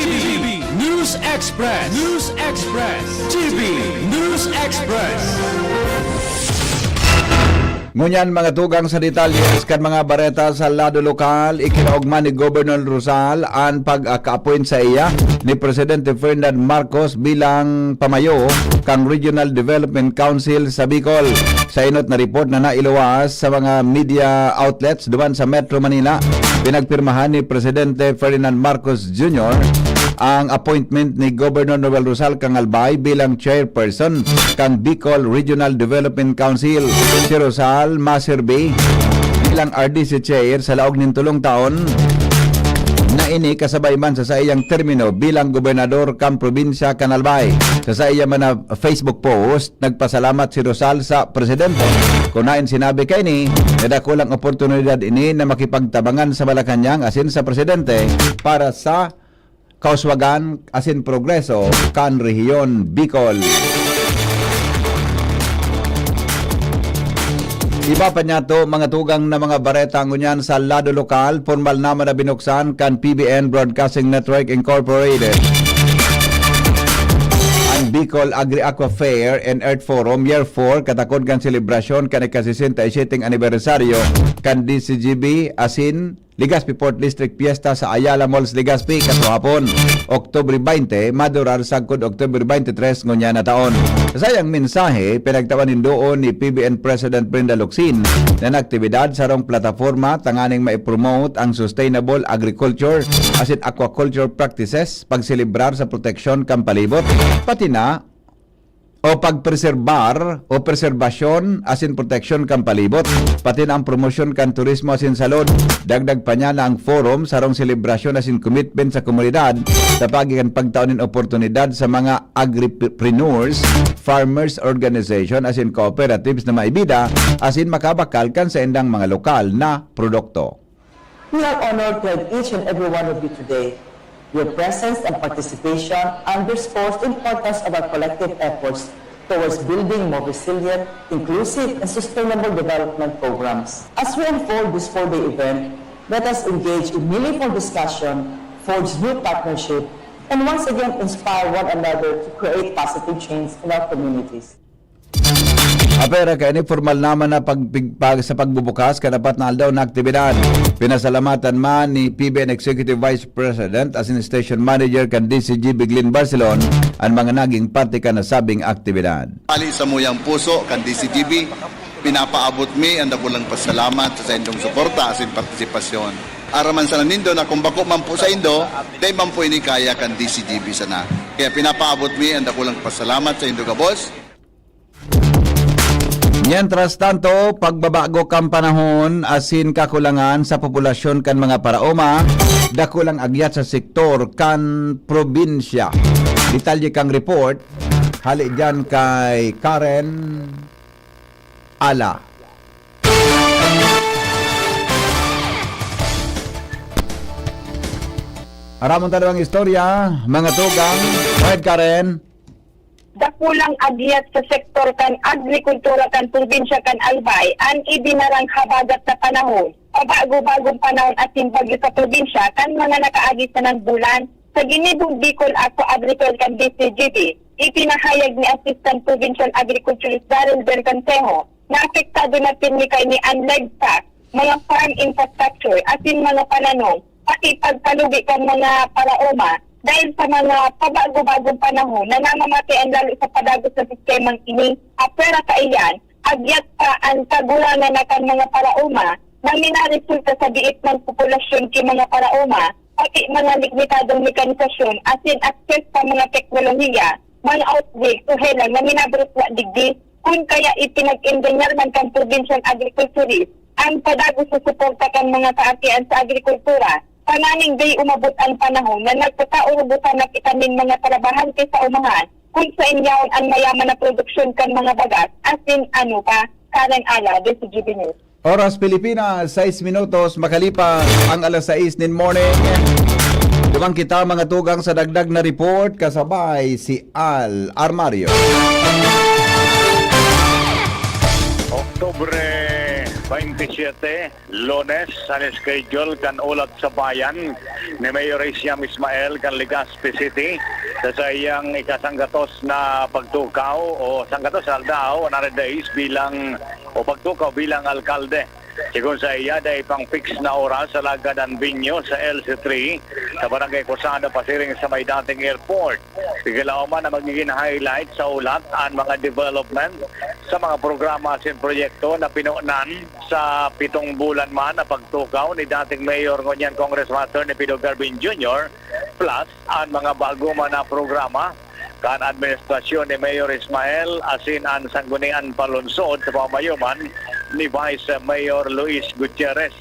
News Express. News Express. GB News Express. Ngunyan mga tugang sa detalyes kan mga bareta sa lado lokal, ikinaugman ni Governor Rosal ang pag-ka-appoint sa iya ni Presidente Ferdinand Marcos bilang pamayo kang Regional Development Council sa Bicol. Sa inot na report na nailuwas sa mga media outlets duman sa Metro Manila, pinagpirmahan ni Presidente Ferdinand Marcos Jr. ang appointment ni Governor Noel Rosal kang Albay bilang chairperson kang Bicol Regional Development Council. Si Rosal maserbe bilang RDC chair sa laog nin 3 taon na ini kasabay man sa iyang termino bilang gobernador kang probinsya kan Albay. Sa iya man na Facebook post, nagpasalamat si Rosal sa presidente. Kunain sinabi kay ni, nadakulang oportunidad ini na makipagtabangan sa Malacanang asin sa presidente para sa kauswagan asin progreso kan rehiyon Bicol. Iba pa niya to mga tugang na mga bareta ngunyan sa lado lokal, formal naman na binuksan kan PBN Broadcasting Network Incorporated. Ang Bicol Agri-Aqua Fair and Earth Forum Year 4 katakod kan selebrasyon kan ika-67 anibersaryo kan DCGB asin Legazpi Port District Fiesta sa Ayala Malls Legazpi katuhapon Oktubre 20 madurar sagkod Oktubre 23 ngunya na taon. Sa sayang mensahe pinagtawanin doon ni PBN President Brenda Locsin na aktibidad sa rong plataforma tanganing maipromote ang sustainable agriculture asin aquaculture practices, pagselebrar sa proteksyon kang palibot, pati na o pagpreserbar o preserbasyon asin proteksyon kang palibot, pati na ang promosyon kan turismo asin salud. Dagdag pa niya na ang forum sarong selebrasyon asin commitment sa komunidad sa pagikan pagtaunin oportunidad sa mga agripreneurs, farmers organization asin cooperatives na maibida asin makabakal kan sa indang mga lokal na produkto. We are honored to have each and every one of you today. Your presence and participation underscores the importance of our collective efforts towards building more resilient, inclusive, and sustainable development programs. As we unfold this 4-day event, let us engage in meaningful discussion, forge new partnership, and once again inspire one another to create positive change in our communities. Apera kay ni formal naman na sa pagbubukas kadapat na aldaw na aktibidad. Pinasalamatan man ni PBN Executive Vice President asin Station Manager kan DCG Biglin Barcelon ang mga naging parte ka nasabing aktibidad. Ali sa muyang puso kan DCGB, pinapaabot mi ang dabulang pasalamat sa indong suporta asin partisipasyon. Araman sa nanindo na kung bako man po sa Indo, day man po ini kaya kan DCGB sana. Kaya pinapaabot mi ang dabulang pasalamat sa Indo ka boss. Mientras tanto, pagbabago kang panahon asin kakulangan sa populasyon kan mga paraoma, dakulang agyat sa sektor kan probinsya. Detalye kang report, hali dyan kay Karen Ala. Aramon tayo ang istorya, mga tugang. Right, Karen? Dakulang agyat sa sektor kan agrikultura kan probinsya kan Albay ang ibinarang habagat sa panahon. Pabago-bagong panahon at timbagyo sa probinsya kan mga nakaagis na ng bulan sa Ginibong Bicol Aqua Agricole kan DCGB. Ipinahayag ni Assistant Provincial Agriculturist Darrell Del Consejo na apektado na pinlikay ni Anlegta, mga farm infrastructure at mga pananong, pati pagkalugi kan mga paraoma dahil sa mga pabago-bagong panahon na namamatian lalo sa padagos sa sistemang ini. Apera kaiyan, agyat pa ang kagulangan na kan mga paraoma na minaresulta sa diit ng populasyon ki mga paraoma, pati mga limitadong mekanisasyon asin access sa mga teknolohiya, mga outbreak to helang na minabrutwa digdi, kung kaya ipinag-engineer man kan provincial agriculturist ang padagos sa suporta kan mga kaatian sa agrikultura. Pananing day umabot ang panahon na nagpataurubutan na kitaning mga trabahante sa umahan kung sa inyaon ang mayaman na produksyon kan mga bagat asin ano pa, Karen Ala, DCGB News. Oras Pilipinas, 6 minutos makalipas ang alas 6 nin morning. Dumang kita mga tugang sa dagdag na report kasabay si Al Armario. Oktubre 27, Lunes, ang schedule kan ulat sa bayan ni Mayor Isiam Ismael kan Legazpi City sa iyang ikasanggatos na pagtukaw o sanggatos aldao na days bilang o pagtukaw bilang alkalde. Sigun sa iya, day pang fix na oras sa lagadan binyo sa LC3 sa Barangay Cosada, Pasiring sa may dating airport. Bigalaw man na magiging highlight sa ulat ang mga development sa mga programa at proyekto na pinuunan sa 7 bulan man na pagtukaw ni dating Mayor ngunyan Congressman Atty. Pido Garbin Jr. plus ang mga bago man na programa kan administrasyon ni Mayor Ismael asin ang sanggunian palunsod sa pamayuman ni Vice Mayor Luis Gutierrez.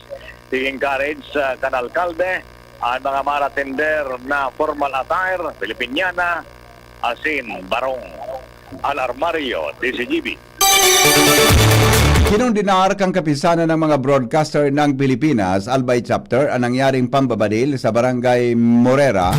I-encourage kan alkalde ang mga maratender na formal attire, Pilipiniana, asin barong. Alarmario, DCGB. Kinundinar kang kapisanan ng mga broadcaster ng Pilipinas, Albay Chapter, ang nangyaring pambabadil sa Barangay Morera,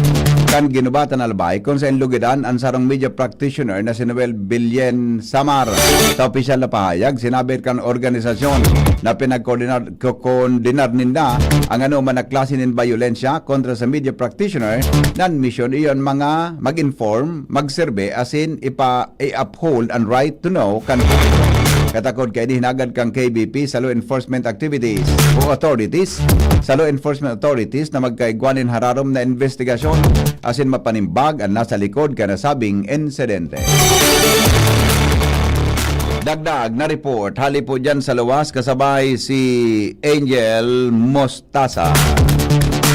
kan Ginubatan Albay, kung sa inlugidan ang sarong media practitioner na si Noel Bilyen Samar. Sa opisyal na pahayag, sinabi kan organisasyon na pinagkondinar ninda ang anuman na klase ng violensya kontra sa media practitioner nan mission iyon mga mag-inform, magserbe, asin i-uphold ang right to know kan katakod kay hinagad kang KBP sa law enforcement activities o authorities sa law enforcement authorities na magkaigwanin hararom na investigasyon asin mapanimbag ang nasa likod ka nasabing insidente. Dagdag na report, hali po dyan sa luwas kasabay si Angel Mostasa.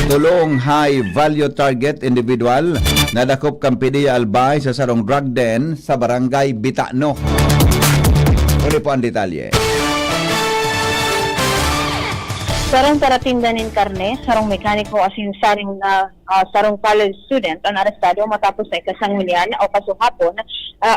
Tulong high value target individual na dakop kang PDEA Albay sa sarong drug den sa Barangay Bitano. Uli po ang detalye. Sarong taratindanin karne, sarong mekaniko asin sarong college student ang arestado matapos sa ikasangulian o kasukapon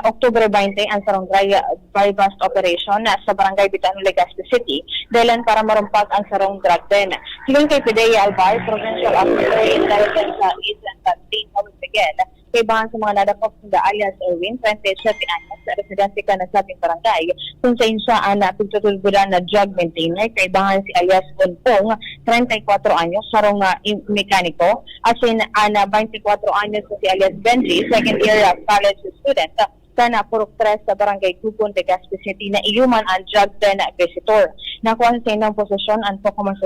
October 20 ang sarong dry bust operation sa Barangay Bitano, Legazpi City dahilan para marumpak ang sarong drug den. Sigon kay PDEA Albay, Provincial Officer Intelligence sa Eastern Patrick Miguel, kay bahan sa mga nadakop na alias Erwin, 27 anyos, residente ka na sa ating barangay, kung sa insa na pagtutulbudan na drug maintainer, kay bahan si alias Unpong, 34 anyos, sarong mekaniko, asin na 24 anyos si alias Benji, second year college student, sana purok 3 sa Barangay Tupon, Legazpi City na iyuman ang drug den visitor. Nakuha sa inang posisyon ang 2,10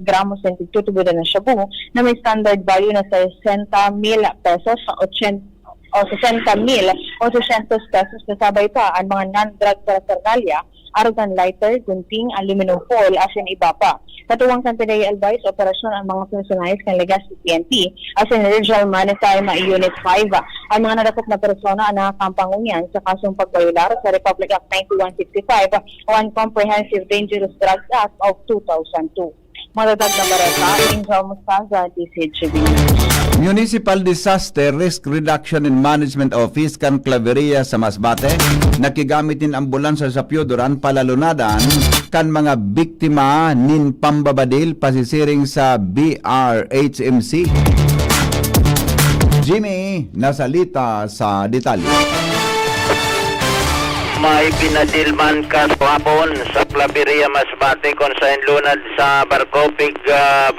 gramos ng pagtutubudan ng shabu na may standard value na sa 60,000 pesos o 60,800 pesos kasabay pa ang mga non-drug paraphernalia, argan lighter, gunting, aluminum foil, asin iba pa. Katuwang sa PDEA Albay sa operasyon ang mga personalis kan Legazpi PNP asin Regional Maritime Unit 5. Ang mga nadakop na persona ang nakakampangunyan sa kasong pagbayular sa Republic Act 9165 o Comprehensive Dangerous Drugs Act of 2002. Matatag na bareta, Angel Mustaza, DCGB. Municipal Disaster Risk Reduction and Management Office kan Claveria sa Masbate nakigamitin ambulansya sa Piodoran palalunadan kan mga biktima nin pambabadil pasisiring sa BRHMC. Jimmy, nasalita sa detalye. May pinadilman kaswapon sa Claveria Masbate kung sa lunad sa barko pig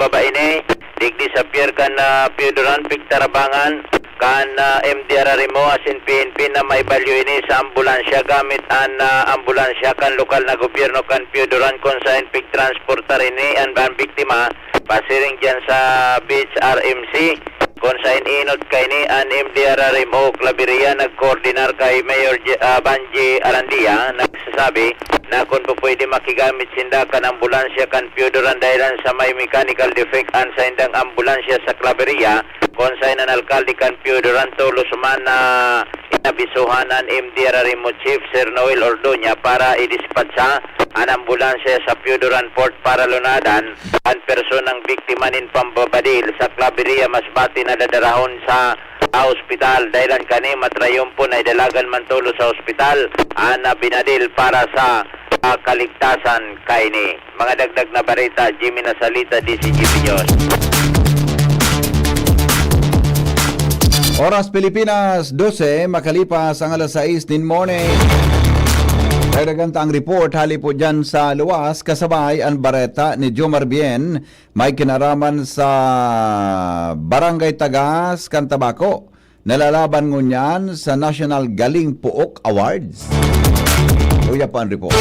babaine digdi sa pier kan Piodoran pig tarabangan kan MDR Rimo asin PNP na may value ini sa ambulansya gamit an ambulansya kan lokal na gobyerno kan Piodoran kung sa pig transporter ini an ban biktima pasiring dyan sa Beach RMC. Kung sa ininod kay ni an MDR Rimo Claveria nagkoordinar kay Mayor Banji Arandia nagsasabi na kung po pwede makigamit sinda kan ambulansya kan Piodoran dahilan sa may mechanical defect an sa indang ambulansya sa Claveria kung sa inan alkalde kan Piodoran tulos man na inabisuhan an MDR Rimo Chief Sir Noel Ordoña para idispatsa an ambulansya sa Piodoran Port para lunadan ang personang biktima nin pambabadil sa Claveria Masbate na dadarahon sa ospital dahilan kani matrayong po na idalagan man tulo sa ospital ana binadil para sa kaligtasan kaini. Mga dagdag na barita, Jimmy Nasalita, DCGP News. Oras Pilipinas 12 makalipas ang alas 6 din morning. Dagdagan ang report hali po dyan sa luwas kasabay ang bareta ni Jomar Bien may kinaraman sa Barangay Tagas, Cantabaco nalalaban ngunyan sa National Galing Puok Awards. Kuya pa ang report.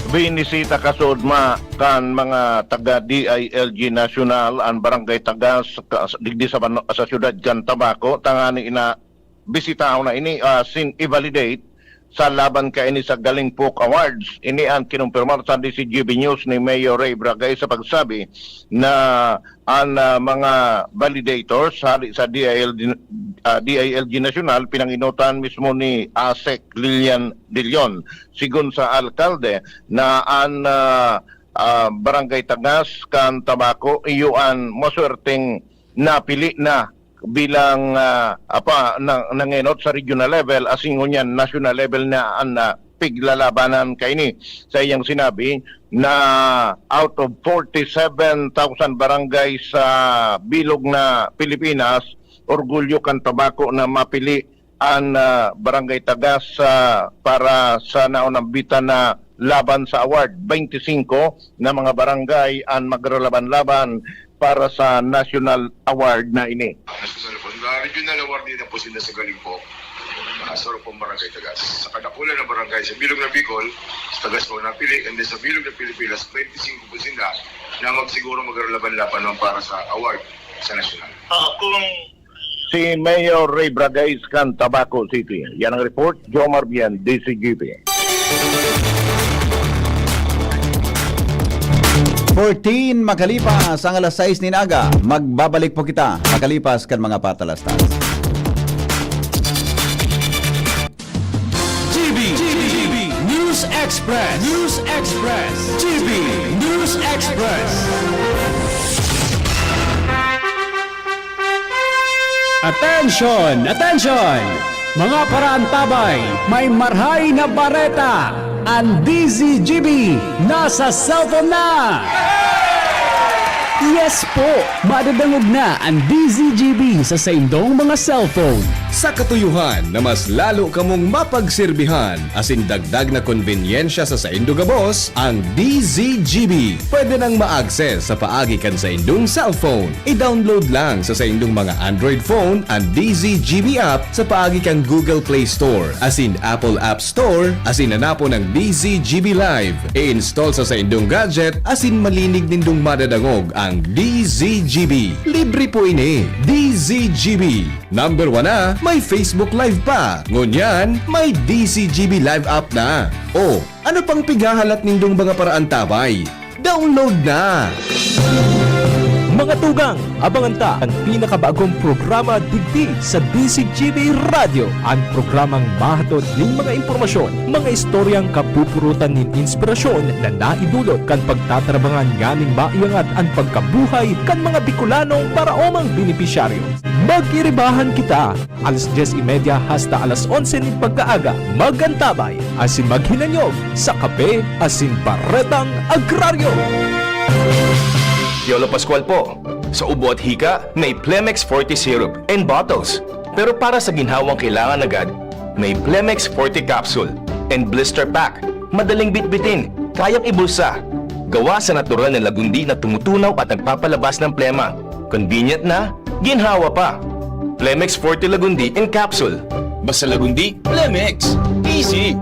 Binisita kasod kan mga taga DILG National ang barangay taga digdi sa siyudad kan Tabaco tangani ina bisitaw na ini sin i-validate sa laban ka ini sa Galing Puok Awards. Ini ang kinumpirmar sa DCGB News ni Mayor Ray Bragay sa pagsabi na ang mga validators sa DILG National pinanginutan mismo ni ASEC Lilian de Leon. Sigun sa alkalde na ang barangay Tagas kan Tabaco iyuan maswerteng napili na bilang nangenot sa regional level asingon yan national level na ang piglalabanan kaini. Sa iyang sinabi na out of 47,000 barangay sa bilog na Pilipinas, orgulyo kan Tabaco na mapili ang barangay Tagas para sa naunambitan na laban sa award. 25 na mga barangay ang maglalaban-laban para sa national award na ini. Regional award din na po sila sa Galing Puok. Sorong pong barangay Tagas. Sa kadakulan ng barangay sa Bilog na Bicol, sa Tagas po napili, and then sa Bilog na Pilipinas, 25 po sila na magsiguro maglalaban-laban para sa award sa national. Si Mayor Ray Bragay kan Tabaco City. Yan ang report, Jomar Bien, DCGP. 14 makalipas ang alas 6 ni Naga. Magbabalik po kita makalipas kan mga patalastas. GB News Express. News Express. GB News Express. Attention! Attention! Mga paraantabay, may marhay na bareta. Ang DZGB nasa cellphone na! Yes po! Madadangog na ang DZGB sa saindong mga cellphone. Sa katuyuhan na mas lalo kamong mapagsilbihan asin dagdag na konbenyensya sa saindo gabos, ang DZGB pwede nang ma-access sa paagi kan sa indong cellphone. I-download lang sa saindong mga Android phone ang DZGB app sa paagi kan Google Play Store asin Apple App Store asin hanapo ng DZGB Live. I-install sa saindong gadget asin malinig nindong madadangog ang DZGB. Libre po ini. DZGB. Number 1 na, may Facebook Live pa. Ngunyan, may DZGB Live app na. O, ano pang pigahalat nindong mga paraantabay? Download na! Mga tugang, abangan ta ang pinakabagong programa digdi sa DCGB Radio. Ang programang mahatod ning mga impormasyon, mga istoryang kapupurutan nin inspirasyon na naidulot kan pagtatrabangan ganing maiangat ang pagkabuhay kan mga Bicolanong para omang benepisyaryo. Mag-iribahan kita, alas 10:30 hasta alas 11 nin pagkaaga, magantabay, asin maghinanyog sa kape asin baretang agraryo. Yolo Pascual po. Sa ubo at hika, may Plemex Forte Syrup and bottles. Pero para sa ginhawang kailangan agad, may Plemex Forte Capsule and Blister Pack. Madaling bitbitin, kayang ibulsa. Gawa sa natural na lagundi na tumutunaw at nagpapalabas ng plema. Convenient na, ginhawa pa. Plemex Forte Lagundi in Capsule. Basta lagundi, Plemex. Easy!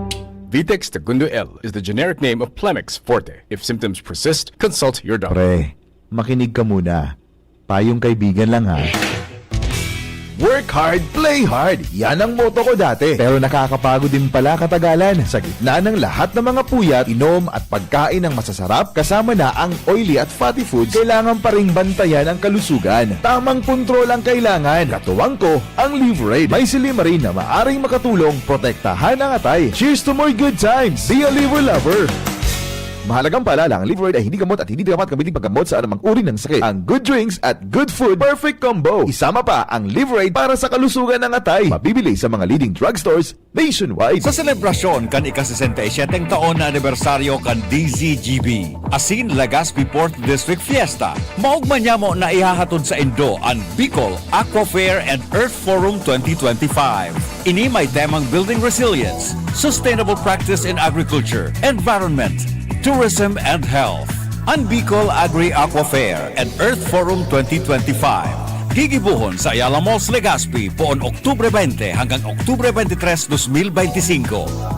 Vitex Segundo L is the generic name of Plemex Forte. If symptoms persist, consult your doctor. Pre, makinig ka muna. Payong kaibigan lang ha. Work hard, play hard. Yan ang motto ko dati. Pero nakakapagod din pala katagalan. Sa gitna ng lahat ng mga puyat, inom at pagkain ng masasarap, kasama na ang oily at fatty foods, kailangan pa ring bantayan ang kalusugan. Tamang kontrol ang kailangan. Katuwang ko, ang Liverade. May silimarin na maaring makatulong protektahan ang atay. Cheers to more good times. Be a liver lover. Mahalagang paalala, ang Liverade ay hindi gamot at hindi dapat gamitin paggamot sa anumang uri ng sakit. Ang good drinks at good food, perfect combo. Isama pa ang Liverade para sa kalusugan ng atay. Mabibili sa mga leading drugstores nationwide. Sa selebrasyon kan ika-67 taon na anibersaryo kan DZGB, asin Legazpi Port District Fiesta, maugman niya mo na ihahatod sa Indo ang Bicol Aqua Fair and Earth Forum 2025. Ini may temang Building Resilience, Sustainable Practice in Agriculture, Environment, Tourism and Health. Ang Bicol Agri Aqua Fair and Earth Forum 2025 Gigibuhon sa Ayala Malls Legazpi poon Oktubre 20 hanggang Oktubre 23, 2025.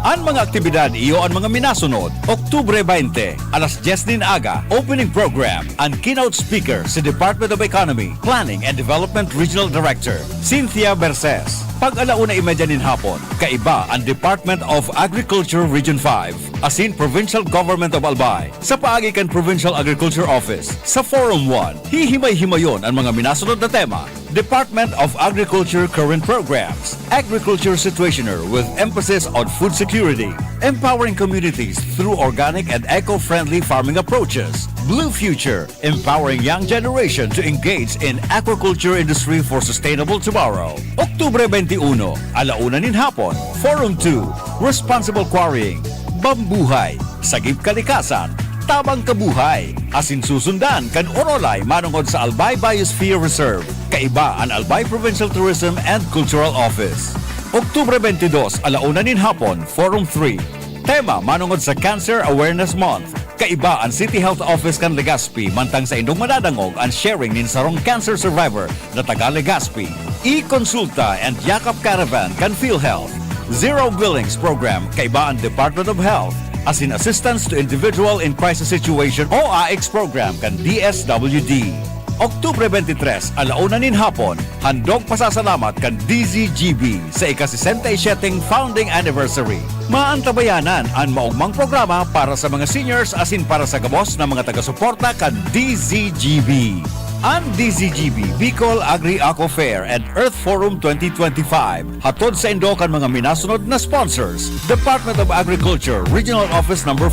Ang mga aktibidad iyo ang mga minasunod. Oktubre 20, alas 10 din aga, opening program and keynote speaker sa Department of Economy, Planning and Development Regional Director, Cynthia Berces. Pag alauna imedya nin hapon, kaiba ang Department of Agriculture Region 5, asin Provincial Government of Albay, sa paagikan Provincial Agriculture Office. Sa Forum 1, hihimay-himayon ang mga minasunod na tema. Department of Agriculture Current Programs, Agriculture Situationer with emphasis on food security, empowering communities through organic and eco-friendly farming approaches, Blue Future, empowering young generation to engage in aquaculture industry for sustainable tomorrow. Oktubre 21, alauna nin hapon, Forum 2, Responsible Quarrying, Bambuhay, Sagip Kalikasan, Tabang Kabuhay, asin susundan kan Orolay manungod sa Albay Biosphere Reserve, kaiba ang Albay Provincial Tourism and Cultural Office. Oktubre 22, alauna nin hapon, Forum 3, tema manungod sa Cancer Awareness Month, kaiba ang City Health Office kan Legazpi mantang sa indong madadangog ang sharing nin sarong cancer survivor na taga Legazpi. E-Consulta and Yakap Caravan kan PhilHealth. Zero Billings Program kaiba ang Department of Health, as in Assistance to Individual in Crisis Situation o AX Program kan DSWD. Oktubre 23, alauna nin hapon, handog pasasalamat kan DZGB sa ika-67 founding anniversary. Maantabayanan ang maugmang programa para sa mga seniors asin para sa gabos na mga taga-suporta kan DZGB. Ang DZGB, Bicol Agri-Aqua Fair and Earth Forum 2025. Hatod sa indo kan mga minasunod na sponsors. Department of Agriculture, Regional Office No. 5,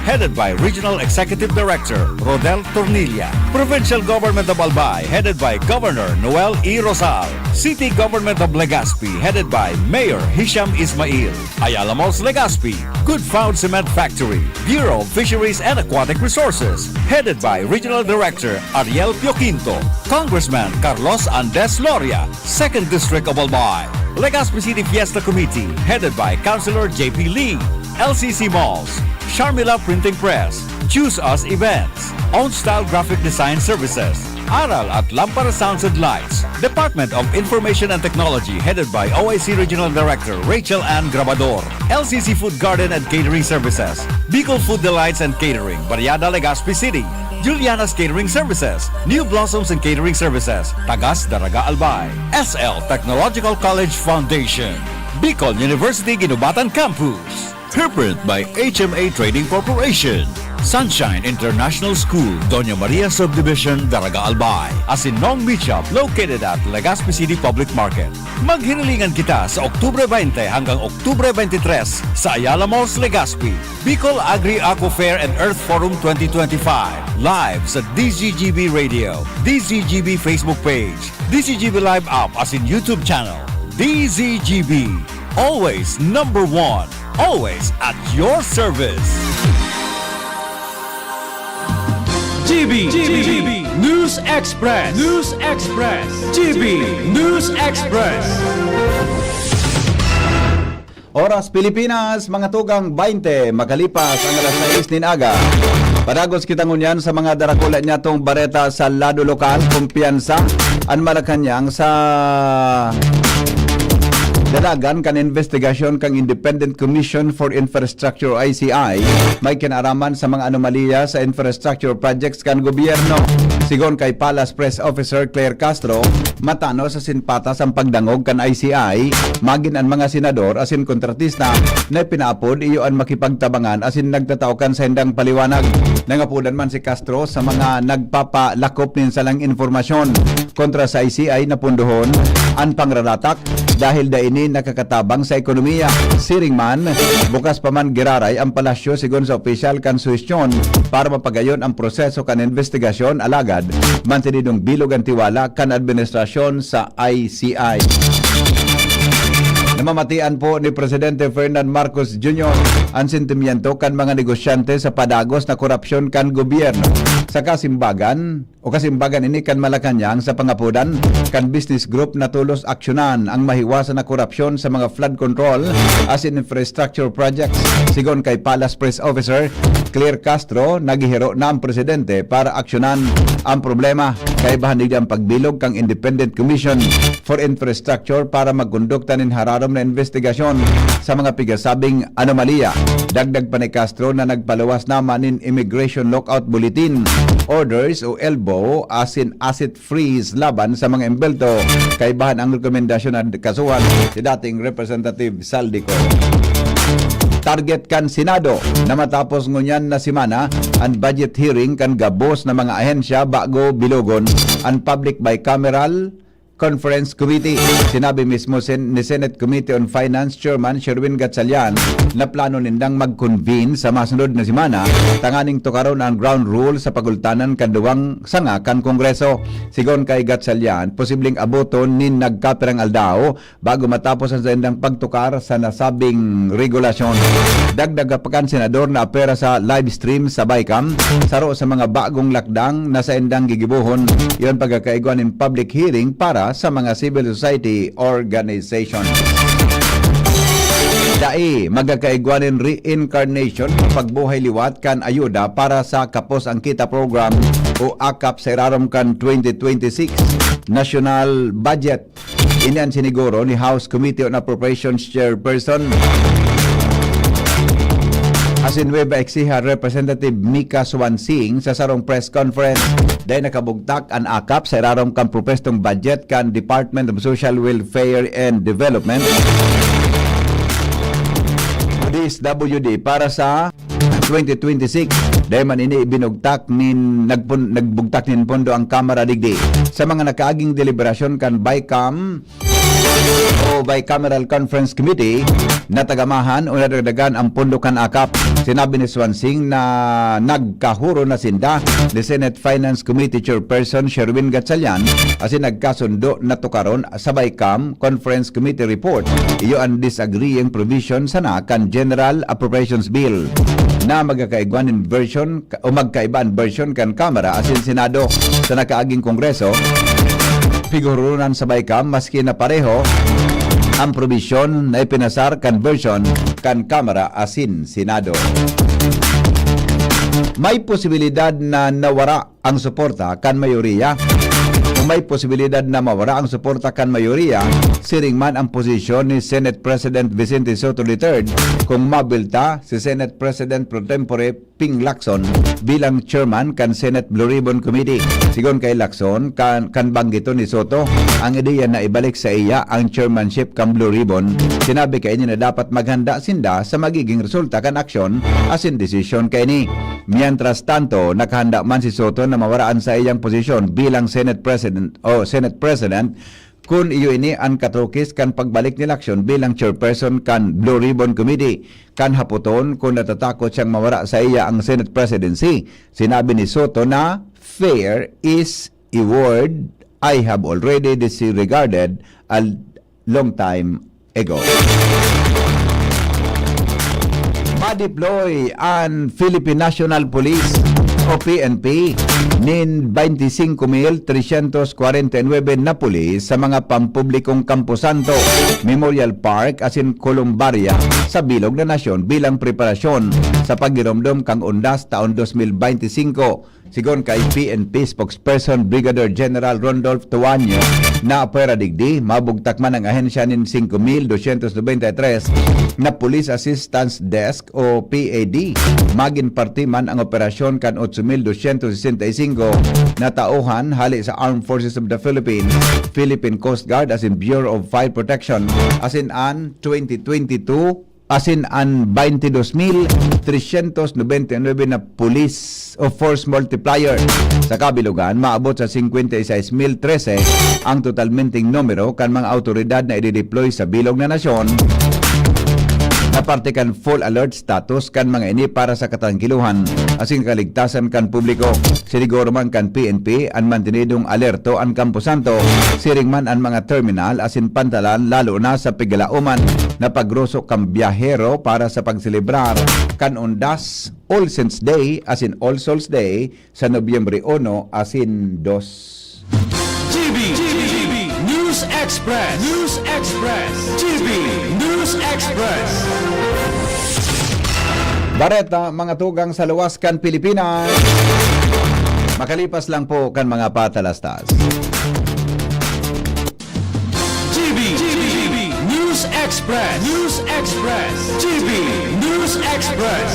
headed by Regional Executive Director Rodel Tornilla. Provincial Government of Albay, headed by Governor Noel E. Rosal. City Government of Legazpi, headed by Mayor Hisham Ismail. Ayala Malls Legazpi, Good Found Cement Factory. Bureau of Fisheries and Aquatic Resources, headed by Regional Director Ariel Quinto, Congressman Carlos Andes Loria, 2nd District of Albay. Legazpi City Fiesta Committee, headed by Councilor J.P. Lee. LCC Malls, Sharmila Printing Press, Choose Us Events, Own Style Graphic Design Services, Aral at Lampara Sounds and Lights, Department of Information and Technology, headed by OIC Regional Director Rachel Ann Grabador, LCC Food Garden and Catering Services, Bicol Food Delights and Catering, Barriada Legazpi City, Juliana's Catering Services, New Blossoms and Catering Services, Tagas Daraga Albay, SL Technological College Foundation, Bicol University Ginubatan Campus, Herprint by HMA Trading Corporation, Sunshine International School, Doña Maria Subdivision, Daraga Albay, Asinong Meat Shop located at Legazpi City Public Market. Maghinilingan kita sa Oktubre 20 hanggang Oktubre 23 sa Ayala Malls Legazpi, Bicol Agri-Aqua Fair and Earth Forum 2025, live sa DZGB Radio, DZGB Facebook page, DZGB Live app as in YouTube channel. DZGB, always number one, always at your service. GB News Express. GB News Express. Oras Pilipinas, mga tugang 20, makalipas ang alas 6 nin aga. Padagos kita ngunyan sa mga darakula niya tong bareta sa lado lokal, kumpiyansa, ang Malacanang sa dalagan kan investigasyon kang Independent Commission for Infrastructure ICI may kinaraman sa mga anomalya sa infrastructure projects kan gobyerno. Sigon kay Palace Press Officer Claire Castro, matano sa sinpatas ang pagdangog kan ICI, magin ang mga senador asin kontratista na pinaapod iyo ang makipagtabangan asin nagtatawkan sa hindang paliwanag. Nangapudan man si Castro sa mga nagpapalakop nin salang informasyon kontra sa ICI na punduhon ang pangraratak dahil daini nakakatabang sa ekonomiya. Siring man, bukas pa man giraray ang palasyo sigon sa opisyal kan suwestyon para mapagayon ang proseso kan investigasyon alagad mantinidong bilog ang tiwala kan administrasyon sa ICI. Namamatian po ni Presidente Ferdinand Marcos Jr. ang sentimiento kan mga negosyante sa padagos na korupsyon kan gobyerno. Sa kasimbagan ini kan Malacanang sa pangapudan kan business group na tulos aksyonan ang mahiwasan na korupsyon sa mga flood control as in infrastructure projects. Sigon kay Palace Press Officer, Claire Castro, nagihiro na ang presidente para aksyonan ang problema. Kay bahanig ang pagbilog kang Independent Commission for Infrastructure para magkondukta nin hararom na investigasyon sa mga pigasabing anomalya. Dagdag pa ni Castro na nagpaluwas naman in Immigration Lockout Bulletin Orders o ELBO asin asset freeze laban sa mga embelto. Kay bahan ang rekomendasyon na kasuhan si dating Representative Saldico. Target kan Senado na matapos ngunyan na semana ang budget hearing kan gabos na mga ahensya bago bilogon ang Public Bicameral Conference Committee. Sinabi mismo ni Senate Committee on Finance Chairman Sherwin Gatchalian na plano nindang mag-convene sa masunod na semana tanganing tukaron ang ground rule sa pagultanan kaduwang sanga kan Kongreso. Sigon kay Gatchalian, posibleng aboton nin nagkapirang aldao bago matapos ang sendang pagtukar sa nasabing regulasyon. Dagdag pa kan senador na apera sa live stream sa Bicam saro sa mga bagong lakdang na sa endang gigibuhon iyon pagkakaiguan in public hearing para sa mga civil society organization. Dai magkakaiguanin reincarnation pagbuhay liwat kan ayuda para sa Kapos ang Kita program o AKAP sa irarom kan 2026 national budget. Inian siniguro ni House Committee on Appropriations Chairperson asin Nueva Ecija Representative Mika Swansing sa sarong press conference dahil nakabugtak ang AKAP sa irarong kan propestong budget kan Department of Social Welfare and Development DSWD para sa 2026 dahil man ini binugtak nagbugtak nin pondo ang Kamara digdi sa mga nakaaging deliberasyon kan BICAM o Bicameral Conference Committee na tagamahan o nadagdagan ang pondo kan AKAP. Sinabi ni Swansing na nagkahuro na sinda ni Senate Finance Committee Chairperson Sherwin Gatchalian asin nagkasundo na tukaron sa Bicam Conference Committee report. Iyo ang disagreeing provision sana kan General Appropriations Bill na magkakaiguanin version o magkaibaan version kan Kamara asin Senado sa nakaaging Kongreso. Figurunan sa Bicam maski na pareho ang provision na ipinasar kan version kan Kamara asin Senado. May posibilidad na nawara ang suporta kan mayoriya. Kung may posibilidad na mawara ang suporta kan mayoriya, siring man ang posisyon ni Senate President Vicente Soto III kung mabilta si Senate President Pro Tempore Ping Lacson bilang chairman kan Senate Blue Ribbon Committee. Sigon kay Lacson, kan banggito ni Soto ang ideya na ibalik sa iya ang chairmanship kan Blue Ribbon. Sinabi kay niya na dapat maghanda sinda sa magiging resulta kan aksyon asin desisyon kay ni. Mientras tanto, nakahanda man si Soto na mawaraan sa iyang posisyon bilang Senate President kung iyo ini ang katukis kan pagbalik ni Lacson bilang chairperson kan Blue Ribbon Committee. Kan haputon kung natatakot siyang mawara sa iya ang Senate presidency. Sinabi ni Soto na fair is a word I have already disregarded a long time ago. Ma-deploy ang Philippine National Police o PNP nin 25,349 na pulis sa mga pampublikong Camposanto, Memorial Park asin Columbaria sa Bilog na Nasyon bilang preparasyon sa pagiromdom kang undas taon 2025. Sigon kay PNP spokesperson Brigadier General Rondolph Tuanyo na apera digdi, mabugtak man ang ahensya nin 5,293 na Police Assistance Desk o PAD. Magin parti man ang operasyon kan 8,265 na tauhan hali sa Armed Forces of the Philippines, Philippine Coast Guard asin Bureau of Fire Protection asin an 2022 asin ang 22,399 na police o force multiplier. Sa kabilugan, maabot sa 56,013 ang totalmenting numero kan mga autoridad na i-deploy sa bilog na nasyon na parte kan full alert status kan mga ini para sa katangkiluhan asin kaligtasan kan publiko. Siniguro man kan PNP ang mantinidong alerto ang Camposanto, siring man ang mga terminal asin pantalan lalo na sa pigalauman na pagrosok kan biyahero para sa pagselebrar kan undas All Saints Day asin All Souls Day sa Nobyembre 1 asin 2. GB News Express. GB News Express. bareta, mga tugang sa luwas kan Pilipinas. Makalipas lang po kan mga patalastas. GB News Express. News Express. GB News Express.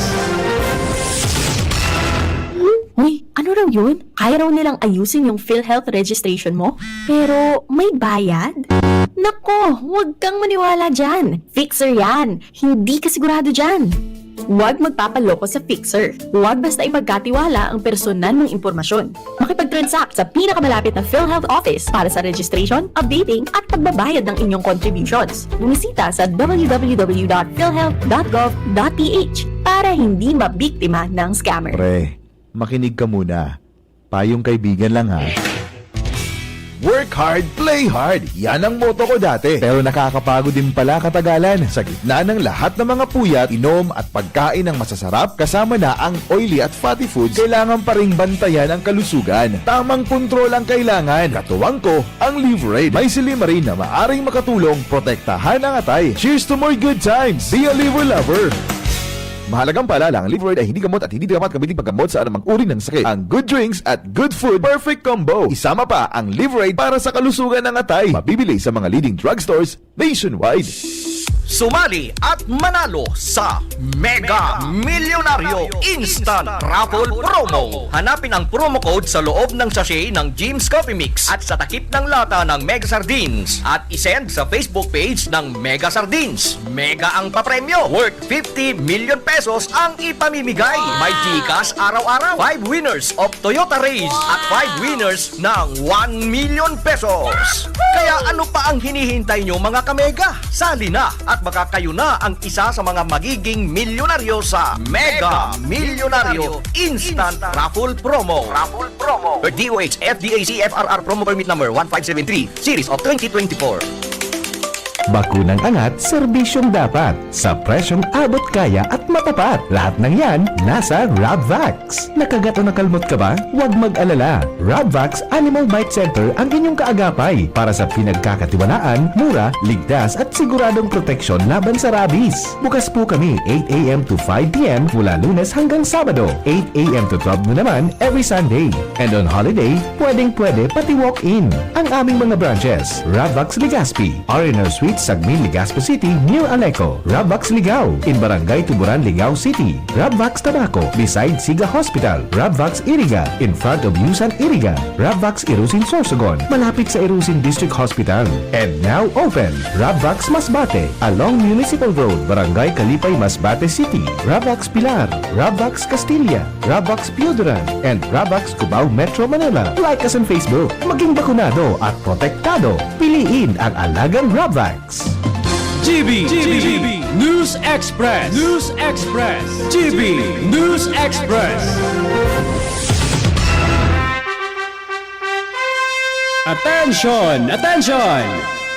Uy, ano raw yun? Kaya raw nilang ayusin yung PhilHealth registration mo? Pero may bayad? Nako, huwag kang maniwala dyan. Fixer yan. Hindi ka sigurado dyan. Huwag magpapaloko sa Fixer. Huwag basta ipagkatiwala ang personal mong impormasyon. Makipag-transact sa pinakamalapit na PhilHealth office para sa registration, updating at pagbabayad ng inyong contributions. Bumisita sa www.philhealth.gov.ph para hindi mabiktima ng scammer. Pre, makinig ka muna. Payong kaibigan lang ha. Work hard, play hard. Yan ang motto ko dati. Pero nakakapagod din pala katagalan. Sa gitna ng lahat ng mga puyat, inom at pagkain ng masasarap, kasama na ang oily at fatty foods, kailangan pa ring bantayan ang kalusugan. Tamang kontrol ang kailangan. Katuwang ko, ang Liverade. May silimarin na maaring makatulong, protektahan ang atay. Cheers to more good times. Be a liver lover. Mahalagang paalala, ang Liverade ay hindi gamot at hindi dapat gamitin paggamot sa anumang uri ng sakit. Ang good drinks at good food, perfect combo. Isama pa ang Liverade para sa kalusugan ng atay. Mabibili sa mga leading drugstores nationwide. Sumali at manalo sa Mega Milyonaryo Instant Raffle Promo. Hanapin ang promo code sa loob ng sachet ng Jim's Coffee Mix at sa takip ng lata ng Mega Sardines at isend sa Facebook page ng Mega Sardines. Mega ang papremyo. Worth 50 million pesos ang ipamimigay. May Gcash araw-araw. 5 winners of Toyota Race at 5 winners ng 1 million pesos. Kaya ano pa ang hinihintay nyo mga kamega? Sali na at baka kayo na ang isa sa mga magiging milyonaryo sa Mega Milyonaryo Instant Raffle Promo. DOH FDAC FRR Promo Permit Number 1573 Series of 2024. Bakunang angat, serbisyong dapat. Sa presyong abot kaya at matapat. Lahat ng yan, nasa Rabvax. Nakagat o nakalmot ka ba? Huwag mag-alala. Rabvax Animal Bite Center ang inyong kaagapay para sa pinagkakatiwalaan, mura, ligtas at siguradong proteksyon laban sa rabies. Bukas po kami 8 a.m. to 5 p.m. mula Lunes hanggang Sabado. 8 a.m. to 12 na naman every Sunday. And on holiday, pwedeng-pwede pati walk-in. Ang aming mga branches, Rabvax Legazpi, R&R Suite Sagmin, Legazpi City, New Aleco, Rabvax Ligao, in Barangay Tuburan, Ligao City, Rabvax Tabaco, beside Siga Hospital, Rabvax Iriga, in front of Yusan Iriga, Rabvax Irusin Sorsogon, malapit sa Irusin District Hospital, and now open, Rabvax Masbate, along Municipal Road, Barangay Kalipay, Masbate City, Rabvax Pilar, Rabvax Castilla, Rabvax Pioduran, and Rabvax Cubao Metro Manila. Like us on Facebook, maging bakunado at protektado. Piliin ang alagang Rabvax. GB News Express. News Express. GB News Express. Attention! Attention!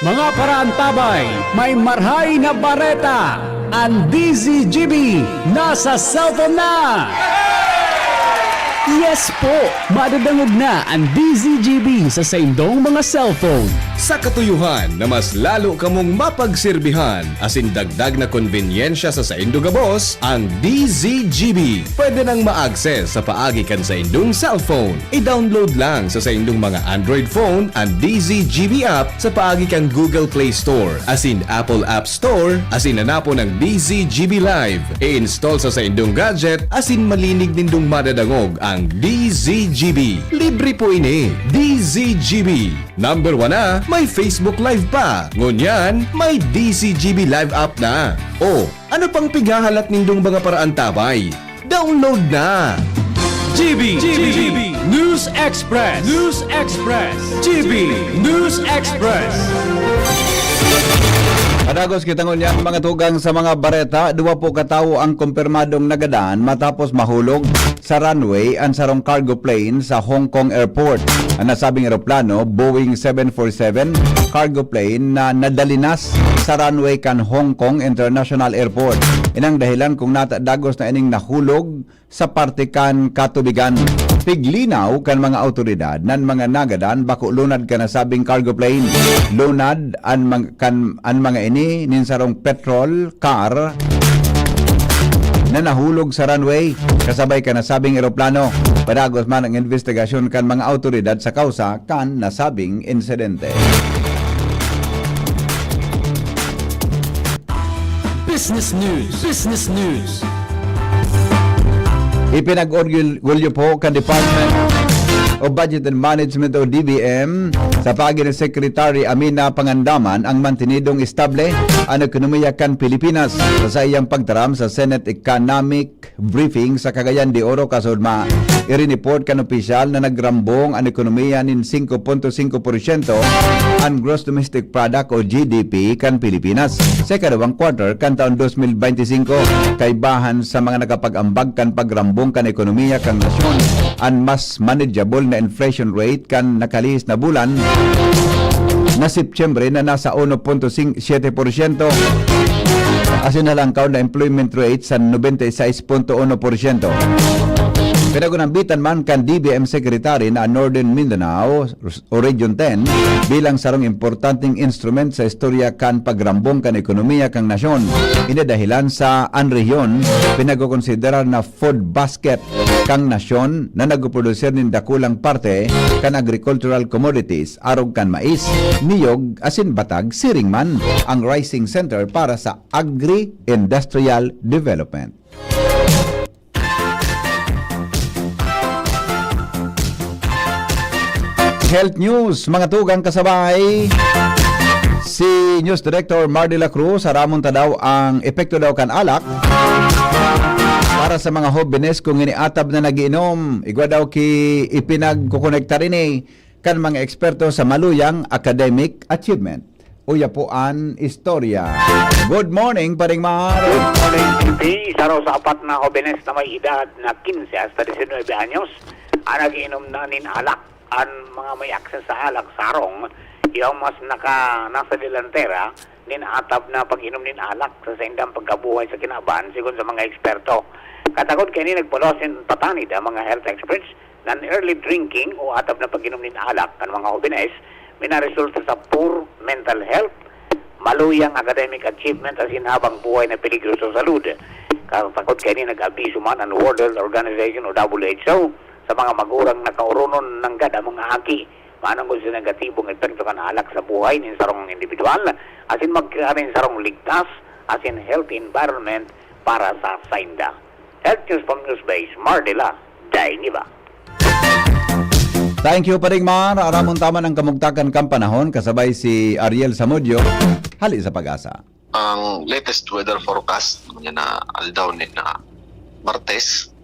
Mga parantabay, may marhay na bareta. Ang DZGB nasa cellphone na! Yes po! Madadangog na ang DZGB sa saindong mga cellphone. Sa katuyuhan na mas lalo kamong mapagserbihan, asin dagdag na konbinyensya sa saindong gabos, ang DZGB. Pwede nang ma-access sa paagi kan sa indong cellphone. I-download lang sa saindong mga Android phone ang DZGB app sa paagi kan Google Play Store, asin Apple App Store, asin nanapo ng DZGB Live. I-install sa saindong gadget, asin malinig nindong madadangog ang DZGB. Libre po ini. DZGB. Number 1 na, may Facebook Live pa. Ngunyan, may DZGB Live app na. O, ano pang pighahalat nindong mga paraan tabay? Download na! GB News Express. News Express. GB News Express. Kadagos kitangon yan mga tugang sa mga bareta, duwa po katawo ang kumpirmadong nagadaan matapos mahulog sa runway ang sarong cargo plane sa Hong Kong Airport. Ang nasabing eroplano, Boeing 747 cargo plane na nadalinas sa runway kan Hong Kong International Airport. Inang dahilan kung natadagos na ining nahulog sa parte kan katubigan. Piglinaw kan mga autoridad nan mga nagadan bako lunad ka nasabing cargo plane. Lunad an mga ini ninsarong petrol car na nahulog sa runway kasabay ka nasabing eroplano. Padagos man ang investigasyon kan mga autoridad sa kausa kan nasabing insidente. Business News. Business News. Ipinag-orgulyo po kan Department of Budget and Management o DBM sa pagi ni Secretary Amina Pangandaman ang mantinidong estable ang ekonomiya kan Pilipinas sa iyang pagtaram sa Senate Economic Briefing sa Cagayan de Oro kasudma. I-report kan opisyal na nagrambong ang ekonomiya nin 5.5% ang Gross Domestic Product o GDP kan Pilipinas sa kadawang quarter kan taon 2025 kaibahan sa mga nakapag-ambag kan pagrambong kan ekonomiya kan nasyon ang mas manageable na inflation rate kan nakalihis na bulan na September na nasa 1.7%. Asin na lang na employment rate sa 96.1%. Pinagunambitan man kan DBM Secretary na Northern Mindanao o Region 10 bilang sarong importanteng instrument sa istorya kan pagrambong kan ekonomiya kang nasyon. Inadahilan sa anrehiyon pinagokonsiderar na food basket kang nasyon na nagprodusir nin dakulang parte kan agricultural commodities arog kan mais, niyog, asin batag, siring man ang Rising Center para sa Agri-Industrial Development. Health News, mga tugang kasabay. Si News Director Mar de la Cruz, haramon ta daw ang epekto daw kan alak para sa mga hobenes kung iniatab na nagiinom. Igwa daw ki ipinagkukonekta rin kan mga eksperto sa maluyang academic achievement. Uya po ang istorya. Good morning, Paring Mar. Good morning, Pipi. Isa raw sa apat na hobenes na may edad na 15 hasta 19 anyos ang nagiinom na nin alak. Ang mga may access sa alak, sarong, yung mas nasa delantera, ninaatab na pag-inom nin alak sa indang pagkabuhay sa kinaban, sigon sa mga eksperto. Katagod kayo nagpalosin patanid ang mga health experts na early drinking o atab na pag-inom nin alak ang mga hobines, may naresulta sa poor mental health, maluyang academic achievement at sinhabang buhay na peligro sa salud. Katagod kayo nag-abiso man ang World Health Organization o WHO sa mga magurang nakaurunon ng gada mga haki manang sa negatibong epekto kan alak sa buhay ng sarong individual asin magkaroon sarong ligtas asin healthy environment para sa sainda. Health News from Newsbase, Mardela, Dainiba. Thank you, Paring Mar. Aramon tama ng kamugtakan kang panahon kasabay si Ariel Samudyo. Hali sa pag-asa. Ang latest weather forecast na aldaw ni na Martes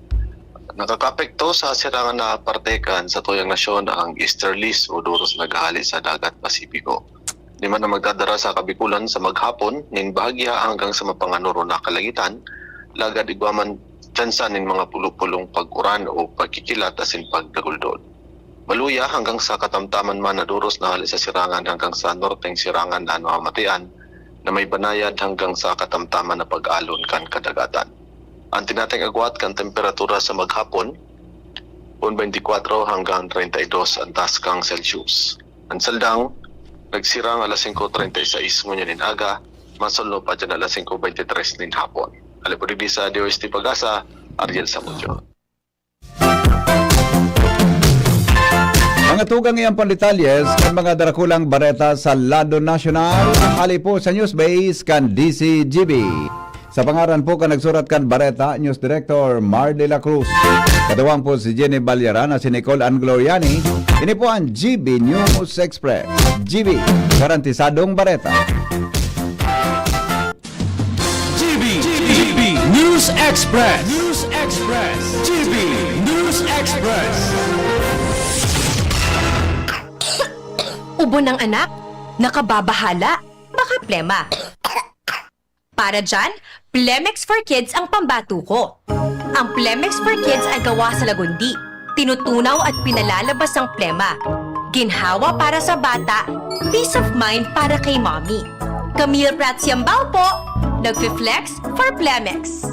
nakakapekto sa sirangan na partekan sa tuyang nasyon ang easterlies o duros naghali sa dagat Pasipiko. Di man na magdadara sa kabikulan sa maghapon ning bahagya hanggang sa mapanganuro na kalangitan, lagad igwaman tsansa ning mga pulupulong pag-uran o pagkikilat asin pagdaguldod. Maluya hanggang sa katamtaman man na duros na hali sa sirangan hanggang sa norteng sirangan na mamatian na may banayad hanggang sa katamtaman na pag-alon kan kadagatan. Ang tinating agwat kan temperatura sa maghapon 24 hanggang 32 ang taas kang Celsius. Ang saldang nagsirang alas 5:36 ngunyan aga, masulno pa dyan alas 5:23 nin hapon. Alipuridi sa DOST Pag-asa, Ariel Samudyo. Mga tugang iyang pandetalles kan mga darakulang bareta sa Lado Nacional. Hali po sa Newsbase kan DCGB. Sa pangaran po ka nagsurat kan Bareta, News Director Mar de la Cruz. Kadawang po si Jenny Balyaran at si Nicole Angloriani. Ini po ang GB News Express. GB, garantisadong Bareta. GB News Express. News Express. GB News Express. Ubo ng anak? Nakababahala? Baka plema. Para dyan, Plemex for Kids ang pambato ko. Ang Plemex for Kids ay gawa sa lagundi. Tinutunaw at pinalalabas ang plema. Ginhawa para sa bata, peace of mind para kay mommy. Camille Prats Yambao po, nagfi-flex for Plemex.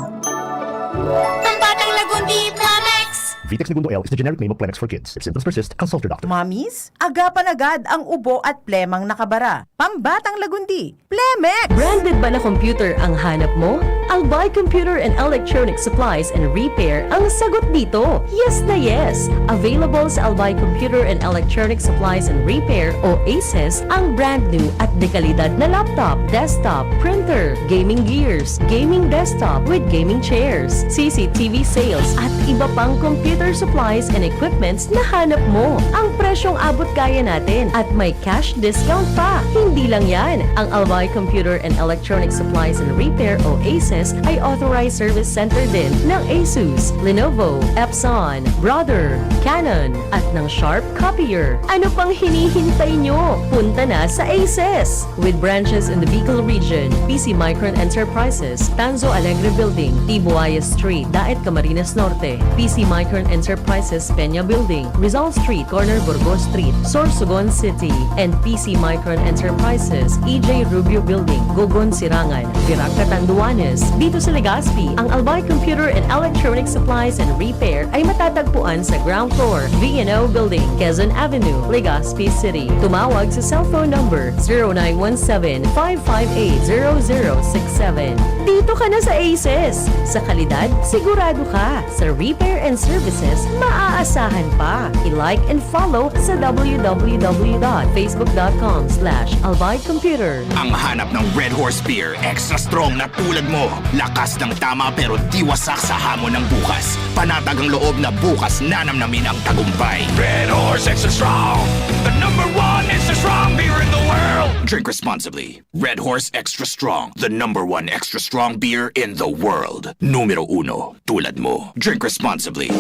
Pambatang lagundi, Plemex! Vitex Segundo L is the generic name of Plemex for kids. If symptoms persist, consult your doctor. Mommies, agapan agad ang ubo at plemang nakabara. Pambatang lagundi, Plemex! Branded ba na computer ang hanap mo? Albay Computer and Electronic Supplies and Repair ang sagot dito. Yes na yes! Available sa Albay Computer and Electronic Supplies and Repair o ACES ang brand new at dekalidad na laptop, desktop, printer, gaming gears, gaming desktop with gaming chairs, CCTV sales at iba pang computer supplies and equipments na hanap mo. Ang presyong abot kaya natin at may cash discount pa. Hindi lang yan, ang Albay Computer and Electronic Supplies and Repair o ACES ay authorized service center din ng ASUS, Lenovo, Epson, Brother, Canon at ng Sharp Copier. Ano pang hinihintay nyo? Punta na sa ACES! With branches in the Bicol region, PC Micron Enterprises, Tanzo Alegre Building, Tibuaya Street, Daet Camarines Norte, PC Micron Enterprises, Peña Building, Rizal Street, Corner Burgos Street, Sorsogon City, and PC Micron Enterprises, EJ Rubio Building, Gogon Sirangan, Virac Catanduanes. Dito sa Legazpi, ang Albay Computer and Electronic Supplies and Repair ay matatagpuan sa ground floor, V&O Building, Quezon Avenue, Legazpi City. Tumawag sa cellphone number 0917-558-0067. Dito ka na sa ACES. Sa kalidad, sigurado ka. Sa repair and services, maaasahan pa. I-like and follow sa www.facebook.com/albaycomputer. Ang hanap ng Red Horse Beer, extra strong na tulad mo. Lakas ng tama pero di wasak sa hamon ng bukas. Panatag ang loob na bukas nanamnamin ang tagumpay. Red Horse Extra Strong, the #1 extra strong beer in the world. Drink responsibly. Red Horse Extra Strong, the #1 extra strong beer in the world. Numero 1, tulad mo. Drink responsibly.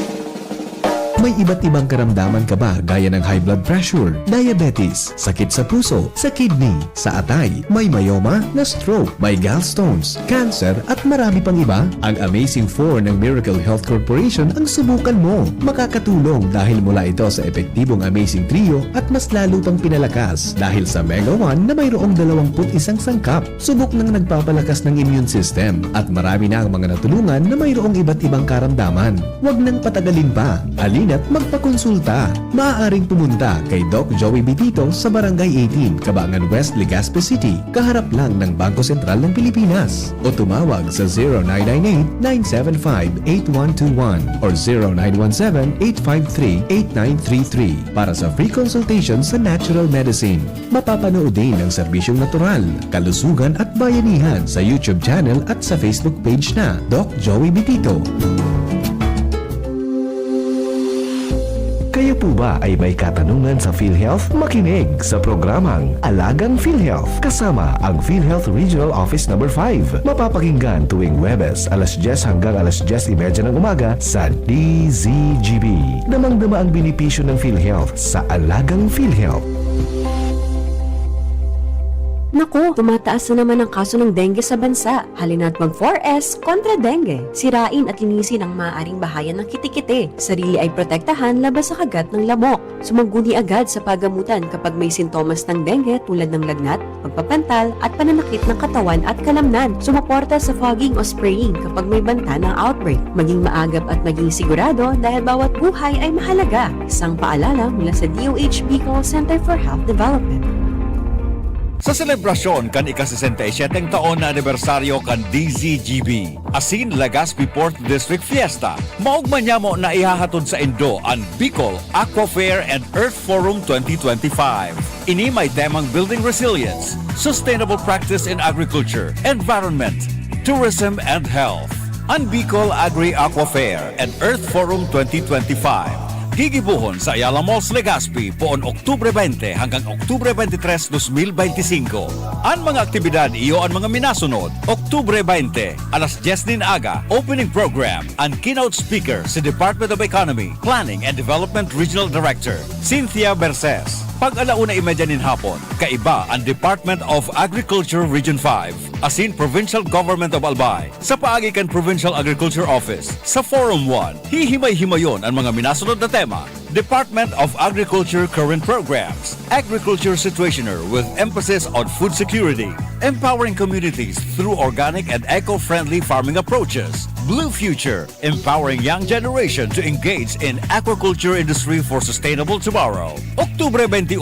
May iba't ibang karamdaman ka ba gaya ng high blood pressure, diabetes, sakit sa puso, sa kidney, sa atay, may myoma, na stroke, may gallstones, cancer at marami pang iba? Ang Amazing 4 ng Miracle Health Corporation ang subukan mo. Makakatulong dahil mula ito sa epektibong Amazing Trio at mas lalo pang pinalakas dahil sa Mega 1 na mayroong 21 sangkap. Subok ng nagpapalakas ng immune system at marami na ang mga natulungan na mayroong iba't ibang karamdaman. Huwag nang patagalin pa. Alina't magpakonsulta. Maaaring pumunta kay Doc Joey Bitito sa Barangay 18, Cabangan West, Legazpi City, kaharap lang ng Bangko Sentral ng Pilipinas. O tumawag sa 0998-975-8121 or 0917-853-8933 para sa free consultation sa natural medicine. Mapapanood din ang serbisyong natural, kalusugan at bayanihan sa YouTube channel at sa Facebook page na Doc Joey Bitito. Kayo po ba ay may katanungan sa PhilHealth? Makinig sa programang Alagang PhilHealth kasama ang PhilHealth Regional Office No. 5. Mapapakinggan tuwing Huwebes alas 10 hanggang alas 10:30 ng umaga sa DZGB. Damang-dama ang benepisyo ng PhilHealth sa Alagang PhilHealth. Naku, tumataas na naman ang kaso ng dengue sa bansa. Halina't mag 4S kontra dengue. Sirain at linisin ang maaaring bahayan ng kitikite. Sarili ay protektahan labas sa kagat ng lamok. Sumangguni agad sa paggamutan kapag may sintomas ng dengue tulad ng lagnat, pagpapantal at pananakit ng katawan at kalamnan. Sumuporta sa fogging o spraying kapag may banta ng outbreak. Maging maagap at maging sigurado dahil bawat buhay ay mahalaga. Isang paalala mula sa DOH Bicol Center for Health Development. Sa selebrasyon kan ika-67 taon na anibersaryo kan DZGB, asin Legazpi Port District Fiesta, maugman niya mo na ihahatod sa Indo ang Bicol Aqua Fair and Earth Forum 2025. Ini may temang Building Resilience, Sustainable Practice in Agriculture, Environment, Tourism and Health. Ang Bicol Agri Aqua Fair and Earth Forum 2025 gigibuhon sa Ayala Malls Legazpi poon Oktubre 20 hanggang Oktubre 23, 2025. Ang mga aktibidad iyo ang mga minasunod. Oktubre 20, alas 10 din aga, opening program. Ang keynote speaker si Department of Economy, Planning and Development Regional Director, Cynthia Berses. Pag-alauna-imedya nin hapon, kaiba ang Department of Agriculture Region 5, asin Provincial Government of Albay, sa paagikan Provincial Agriculture Office. Sa Forum 1, hihimay-himayon ang mga minasunod na tema. Department of Agriculture Current Programs, Agriculture Situationer with emphasis on food security, empowering communities through organic and eco-friendly farming approaches, Blue Future, empowering young generation to engage in aquaculture industry for sustainable tomorrow. Oktubre 21,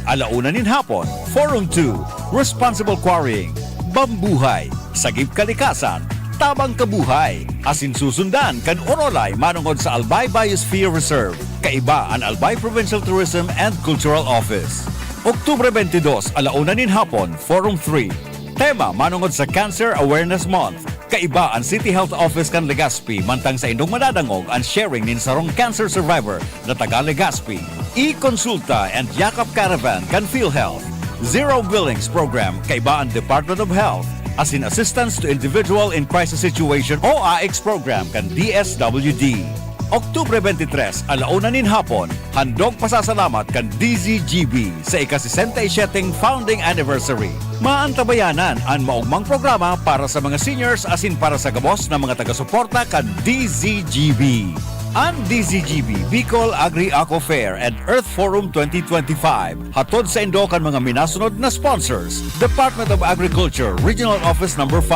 alaunan nin hapon, Forum 2, Responsible Quarrying, Bambuhay, Sagip Kalikasan, Tabang Kabuhay, asin susundan kan Orolay manungod sa Albay Biosphere Reserve, kaiba ang Albay Provincial Tourism and Cultural Office. Oktubre 22, alaunan nin hapon, Forum 3, tema manungod sa Cancer Awareness Month, kaiba ang City Health Office kan Legazpi mantang sa indong madadangog ang sharing nin sarong cancer survivor na taga Legazpi. E-Consulta and Yakap Caravan kan PhilHealth. Zero Billings Program kaiba ang Department of Health, asin Assistance to Individual in Crisis Situation o AX Program kan DSWD. Oktubre 23, alaunan nin hapon, handog pasasalamat kan DZGB sa ika-67 founding anniversary. Maantabayanan ang maugmang programa para sa mga seniors asin para sa gabos na mga taga-suporta kan DZGB. Ang DZGB, Bicol Agri-Aqua Fair and Earth Forum 2025. Hatod sa indo kan mga minasunod na sponsors. Department of Agriculture, Regional Office No. 5,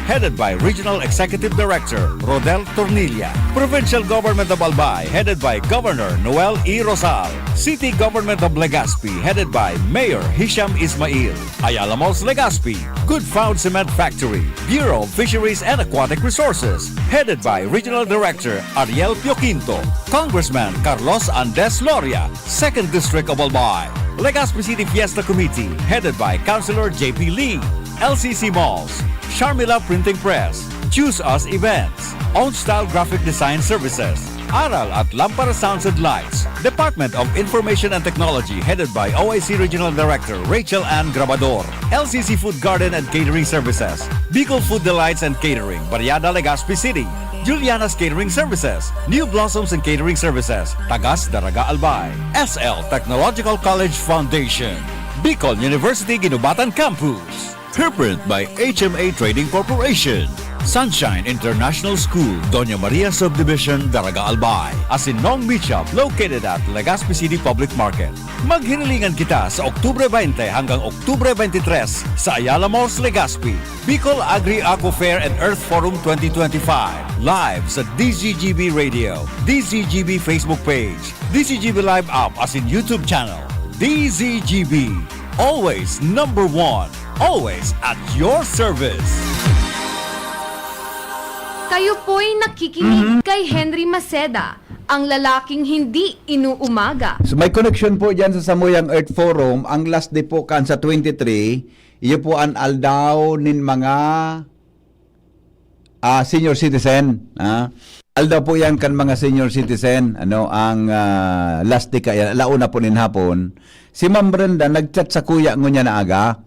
headed by Regional Executive Director Rodel Tornilla. Provincial Government of Albay, headed by Governor Noel E. Rosal. City Government of Legazpi, headed by Mayor Hisham Ismail. Ayala Malls Legazpi, Good Found Cement Factory. Bureau of Fisheries and Aquatic Resources, headed by Regional Director Ariel Pioquinto. Congressman Carlos Andes Loria, 2nd District of Albay. Legazpi City Fiesta Committee, headed by Councilor J.P. Lee. LCC Malls, Sharmila Printing Press, Choose Us Events, Own Style Graphic Design Services, Aral at Lampara Sounds and Lights, Department of Information and Technology, headed by OIC Regional Director Rachel Ann Grabador, LCC Food Garden and Catering Services, Bicol Food Delights and Catering, Barriada Legazpi City, Juliana's Catering Services, New Blossoms and Catering Services, Tagas Daraga Albay, SL Technological College Foundation, Bicol University Ginubatan Campus. Preprint by HMA Trading Corporation. Sunshine International School, Doña Maria Subdivision, Daraga Albay. Asinong Beach Shop, located at Legazpi City Public Market. Maghinilingan kita sa Oktubre 20 hanggang Oktubre 23 sa Ayala Malls, Legazpi. Bicol Agri-Aqua Fair and Earth Forum 2025. Live sa DZGB Radio, DZGB Facebook page, DZGB Live app as in YouTube channel. DZGB, always number one, always at your service. Kayo po'y nakikinig kay Henry Maceda, ang lalaking hindi inuumaga. So may connection po dyan sa Samuyang Earth Forum. Ang last day po kan sa 23, iyo po ang aldaw nin mga senior citizen. Aldaw po yan kan mga senior citizen. Ang last day kaya, launa po nin hapon. Si Ma'am Brenda nagchat sa kuya ngunya na aga.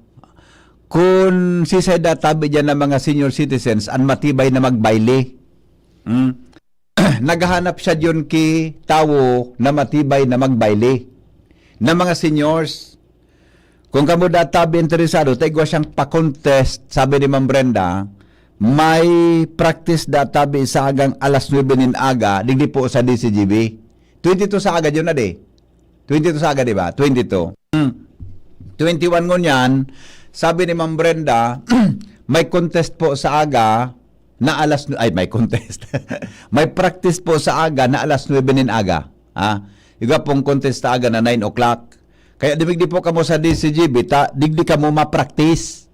Kung si Seda tabi dyan ng mga senior citizens, ang matibay na magbayle. Naghahanap siya diyon ki tawo na matibay na magbayle. Na mga seniors. Kung kamo databi interesado, taigwa siyang pa-contest, sabi ni Ma'am Brenda, may practice databi sa agang alas 9 nin aga, digdi po sa DCGB. 22 sa aga yun na di. 22 sa aga, di ba? 22. 21 ngunyan, sabi ni Ma'am Brenda, may contest po sa aga na alas... Ay, may contest. May practice po sa aga na alas 9 nin aga. Iga pong contest sa aga na 9 o'clock. Kaya digdi po kamo sa DCGB, digdi kamo ma-practice.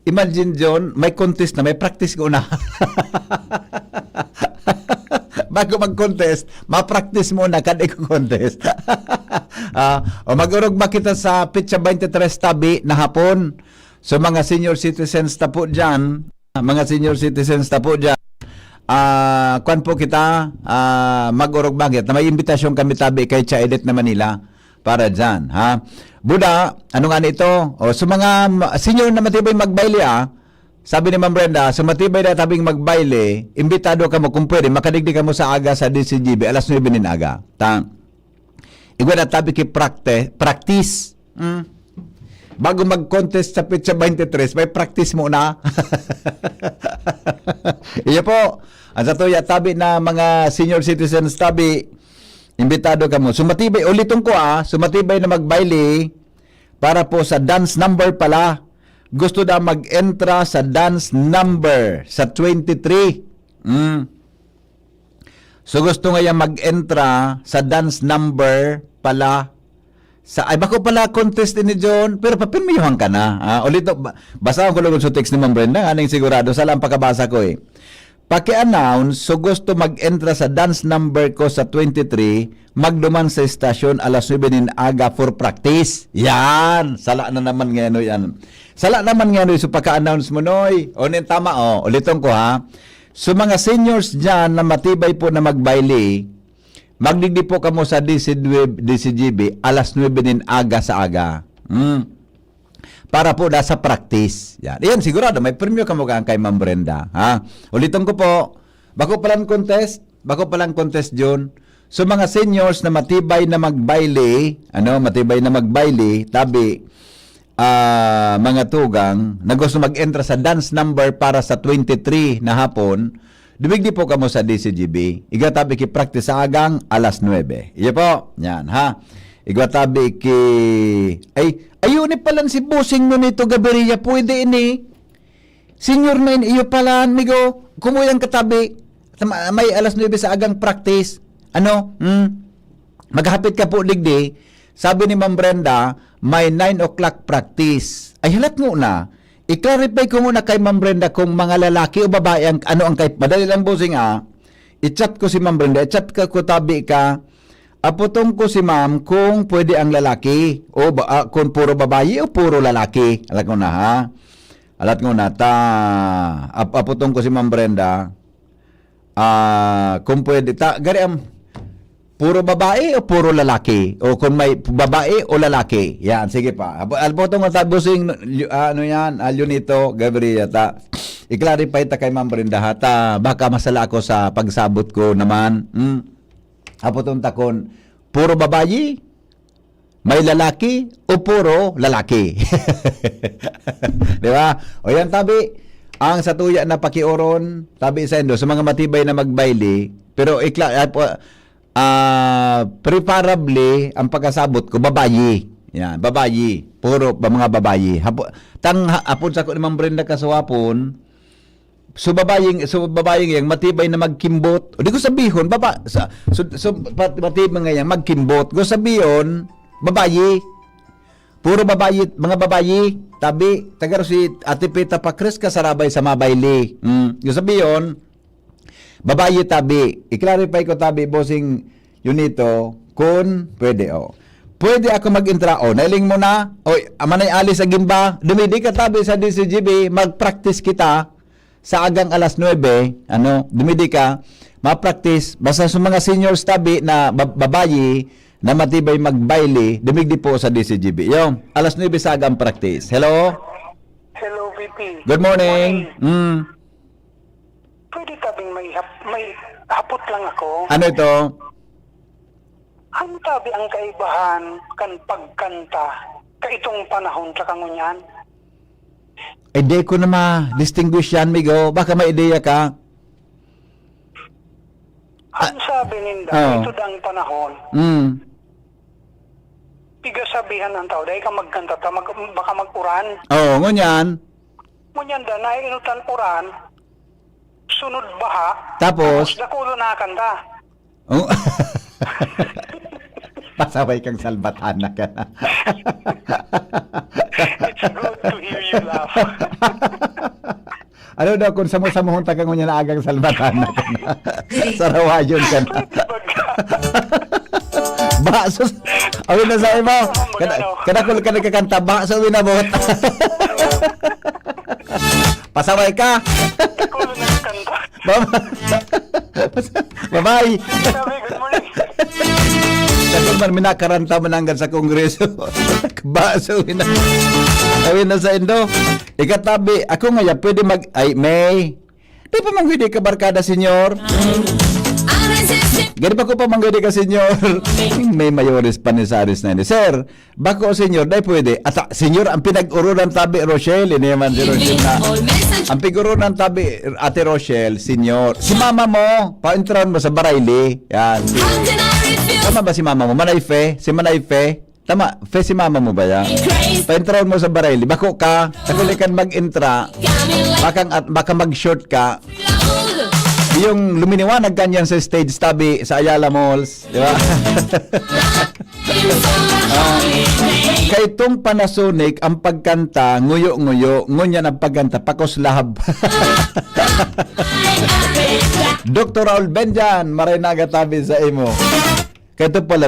Imagine, John, may contest na, may practice ko na. Bago mag-contest, ma-practice muna kada i-contest. O mag-urog makita sa Pitsa 23 tabi na hapon. So mga senior citizens ta po dyan, kwan po kita, mag-urog bakit na may imbitasyon kami tabi kay Cha Edit na Manila para dyan. Buda, ano nga nito? O, so mga senior na matibay magbaili sabi ni Ma'am Brenda, so matibay na tabing magbaile, imbitado ka mo kung pwede, makadigdi ka mo sa aga sa DCGB, alas 9 nin aga. Igwa na tabi ki practice. Bago mag-contest sa Pitsa 23, may practice mo na. Iyo po, ang sa tuya tabi na mga senior citizens tabi, imbitado ka mo. Sumatibay, ulitin ko sumatibay na magbaile para po sa dance number pala. Gusto na mag-entra sa dance number sa 23. So gusto nga yan mag-entra sa dance number pala sa ay bako pala contest ni John pero papirmiyuhan ka na. Ulito basahan ko lang sa text ni Ma'am Brenda aning sigurado sa lang pagkabasa ko eh. Paki-announce so gusto mag-entra sa dance number ko sa 23 magduman sa estasyon alas 9 nin aga for practice. Yan, sala na naman ngeno yan. Sala naman ngeno so paka-announce mo noy. Onin tama uliton ko ha. So mga seniors dyan na matibay po na magbaile, magdigdi po kamo sa DCGB alas 9 din aga sa aga. Para po na sa practice. Yan sigurado may premyo kamo kay Ma'am Brenda. Ha? Ulitin ko po, bako palang contest John. So mga seniors na matibay na magbaile, tabi mga tugang na gusto mag-entra sa dance number para sa 23 na hapon, dumigdi po kamo sa DCGB. Igatabi ki practice sa agang alas 9. Iya po. Yan ha. Igatabi ki ayun ni palan si Busing no nito Gaberia pwede ini. Senior na iyo palan migo. Kumuyang katabi. May alas 9 sa agang practice. Maghapit ka po digdi. Sabi ni Ma'am Brenda, may 9 o'clock practice. Ay halat mo na. I-clarify ko muna kay Ma'am Brenda kung mga lalaki o babae ang kay madali lang Busing I-chat ko si Ma'am Brenda, i-chat ko tabi ka. Aputong ko si Ma'am kung pwede ang lalaki o kung puro babae o puro lalaki. Alat ko na ha. Alat ko na aputong ko si Ma'am Brenda. Kung pwede puro babae o puro lalaki o kung may babae o lalaki. Yan, sige pa. Alpotong ko Busing Lunito Gabriela i-clarify ta kay Ma'am Brenda hata baka masala ako sa pagsabot ko naman. Apotong takon puro babae, may lalaki o puro lalaki. Di ba? O yan tabi ang satuya na pakioron tabi sa endo sa mga matibay na magbaili pero preferably ang pagkasabot ko babayi. Yan, babayi. Puro mga babayi. Hapon sa ko ni Ma'am Brenda kasawapon. So babaying yang matibay na magkimbot. O di ko sabihon matibay nga yang magkimbot. Ko sabihon babayi. Puro babayi, mga babayi. Tabi tagar si Ate Pita Pakris kasarabay sa mabayli. Ko sabihon babayi tabi. I-clarify ko tabi Busing Lunito kung pwede Pwede ako mag-intra nailing mo na. Amanay alis sa gimba. Dumidi ka tabi sa DCGB, mag-practice kita sa agang alas 9. Dumidi ka, ma-practice. Basta sa mga seniors tabi na babayi na matibay magbaili, dumigdi po sa DCGB. Alas 9 sa agang practice. Hello? Hello, VP. Good morning. Pwede tabing may hapot lang ako. Ano ito? Ang tabi ang kaibahan kan pagkanta kaitong panahon sa kangunyan. Di ko na ma-distinguish yan, Migo. Baka may ideya ka. Ang sabi ninda, ito ang panahon. Pigasabihan ng tao, dahil ka magkanta, baka mag-uran. Ngunyan. Ngunyan da, nainutan uran, sunod baha, tapos dakulo na kanta. Pasaway kang salbatana ka na. It's good to hear you laugh. Ano daw kung samusamuhon tagang niya na agang salbatana ka na. Sarawayon ka na. Basos. Awin na sa mo. Kadakul ka nagkakanta. Baso winabot. Pasaway ka. Dakulo na kanta. Bye-bye. Good morning. Dakul man minakaranta mananggan sa kongreso. Baso awin na sa indo. Ikatabi, ako nga pwede May. Di pa manggwede ka barkada, senyor? Gani pa ko pa manggwede ka, senyor? May mayores panisaris na ini. Sir, bako, senyor, dahil pwede. At senyor, ang pinag-urunan tabi, Rochelle, ini naman si Rochelle na. Ang pinag-urunan tabi, Ate Rochelle, senyor. Si mama mo, pa-intron mo sa Barayli. Yan. Tama ba si mama mo? Manayfe? Si Manayfe? Tama, fe si mama mo ba yan? Pa-intro mo sa Barayli. Bako ka, tagulikan mag-intra, baka mag-short ka. Yung luminiwanag kanyan sa stage tabi sa Ayala Malls, di ba? Kay tong Panasonic ang pagkanta nguyo-nguyo, ngunyan ang pagkanta pakoslahab. Dr. Raul Benjan, maray nagatabi sa imo. Kaya ito pala,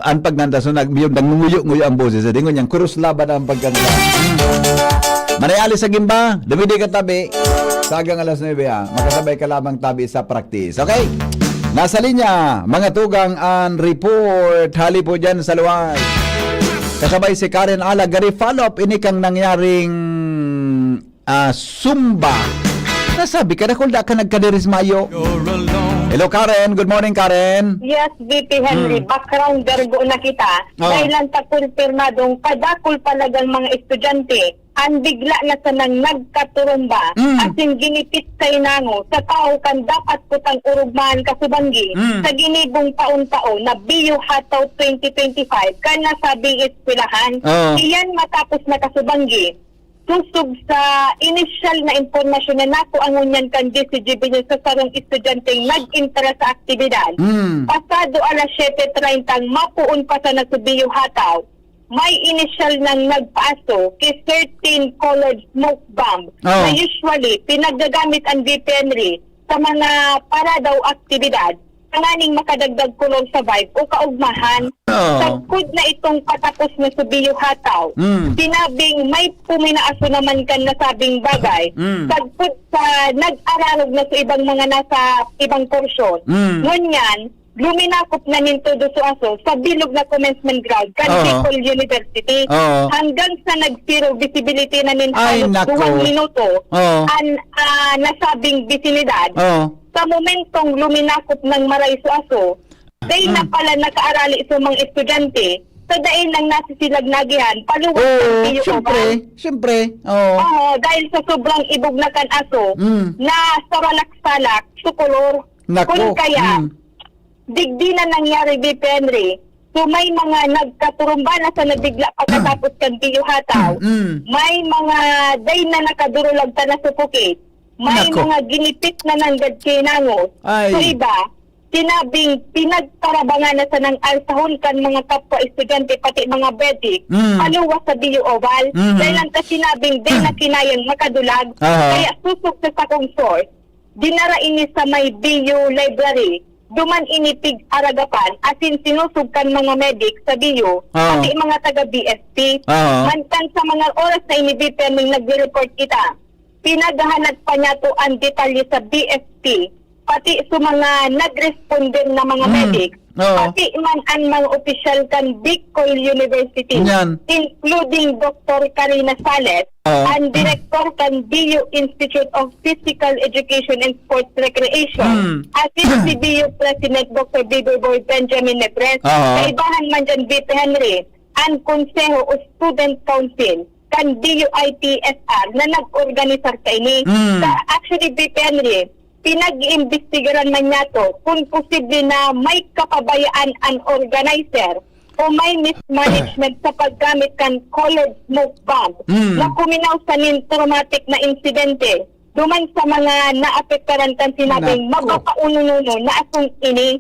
ang pagkanta, so nangunguyo-nguyo ang boses. Di ngunyan, kuruslaban ang pagkanta. Manayali sa gimba, dumidi ka tabi. Sagang alas 9 makasabay ka lamang tabi sa practice. Okay? Nasa linya, mga tugang ang report. Hali po dyan sa luway. Kasabay si Karen Ala, gari follow-up ini kang nangyaring Zumba. Nasabi ka na kung da ka nagkadiris mayo. Hello Karen, good morning Karen. Yes, VP Henry, background gargo na kita. Dahil lang takulpirmadong kadakol palagang mga estudyante ang bigla na sanang nagkaturumba at yung ginipit sa inango sa tao kan dapat putang urugmahan kasubanggi sa ginibong taon-taon na Biyo Hataw 2025 kan nasabing eskwelahan. Iyan matapos na kasubanggi. Susog sa initial na impormasyon na nato ang unyan kan DCGB nyo sa sarong estudyanteng nag-intera sa aktibidad. Pasado alas 7:30 mapuon pa sa nasubiyo hataw, may initial nang nagpaaso kay certain colored smoke bomb na usually pinagagamit ang VPNRI sa mga para daw aktibidad nganing makadagdag kulong sa vibe o kaugmahan. Sagkod na itong patapos na subiyo hataw. Sinabing may puminaaso naman kan nasabing bagay. Sagkod sa nag-ararog na sa ibang mga nasa ibang porsyon. Ngunyan, luminakop na ninto aso sa bilog na commencement ground kan Bicol University hanggang sa nag-zero visibility na nin halos 2 minuto ang nasabing bisinidad. Sa momentong luminakop ng maray aso, dahil na pala nakaarali sa mga estudyante, sa dahil lang nasisilag nagihan, paluwas ng piyo Siyempre. dahil sa sobrang ibog na kan aso, na saralak-salak, sukulor. Kung kaya, digdi na nangyari VPNRI, so may mga nagkaturumba na sa nabigla pagkatapos kan piyo hataw, may mga day na nakadurulag ta na supukit, may mga ginipit na nanggad kinangos. So iba, sinabing pinagtarabangan na sa nang alsahon kan mga kapwa estudyante pati mga bedik, paluwas sa Biyo Oval, dahil lang ta sinabing day na kinayang makadulag, kaya susok sa sakong source, dinara ini sa may Biyo Library, duman inipig aragapan, asin sinusugkan mga medic sa Biyo, pati mga taga-BSP, mantan sa mga oras na inibipin ng nag-report kita, pinaghahanap pa niya to ang detalye sa BSP, pati sa mga nag-responder na mga medic, pati man ang mga opisyal kan Bicol University, including Dr. Karina Salet, ang Director kan BU Institute of Physical Education and Sports Recreation, asin si BU President Dr. Biboy Benjamin Nepres, kaibahan man dyan VP Henry, ang Konseho o Student Council, kan DUITSR na nag-organisar ka ini. Actually, VP Henry, pinag-iimbestigaran man niya to kung posible na may kapabayaan ang organizer o may mismanagement sa paggamit kan colored smoke bomb na kuminaw sa traumatic na insidente. Duman sa mga naapektaran kan sinabing mabakaunununo na asong ini.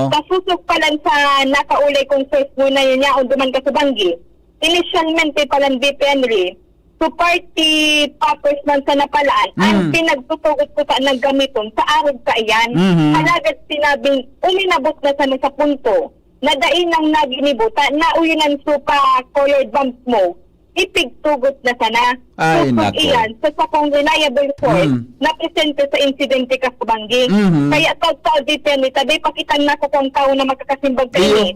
Kasusok pa lang sa nakaulay kong source muna yun niya o duman ka sa banggi. Initialmente palang VP Henry, to party poppers man sa napalaan, ang pinagtutugot-tuta ng gamiton sa arog ka iyan. Alagad sinabing uminabot na sa punto na dain ng naginibuta na uyinan supa colored bomb smoke, ipigtugot na sana. So pag iyan, sa sakong reliable source, na-presente sa insidente kasubanggi. Kaya tawag dito ni tabi, pakitan na ko kung tao na magkakasimbag kayo.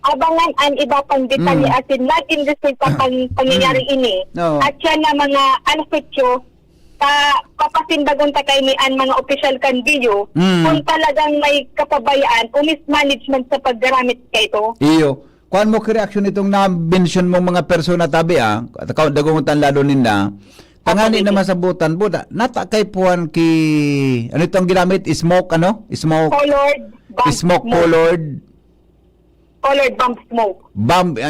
Abangan ang iba pang detalye asin naging resulta pang pangyayari ini. At siya na mga alfetyo, papasindagon ta kay ni ang mga opisyal kan Biyo, kung talagang may kapabayaan o mismanagement sa paggaramit kay ito. Kuan mo reaction itong na-mention mong mga persona tabi dagungutan lalo ninda. Tangani na masabutan buda. Nata kay puan ki ano itong ginamit? Smoke Colored bomb smoke. Bomb,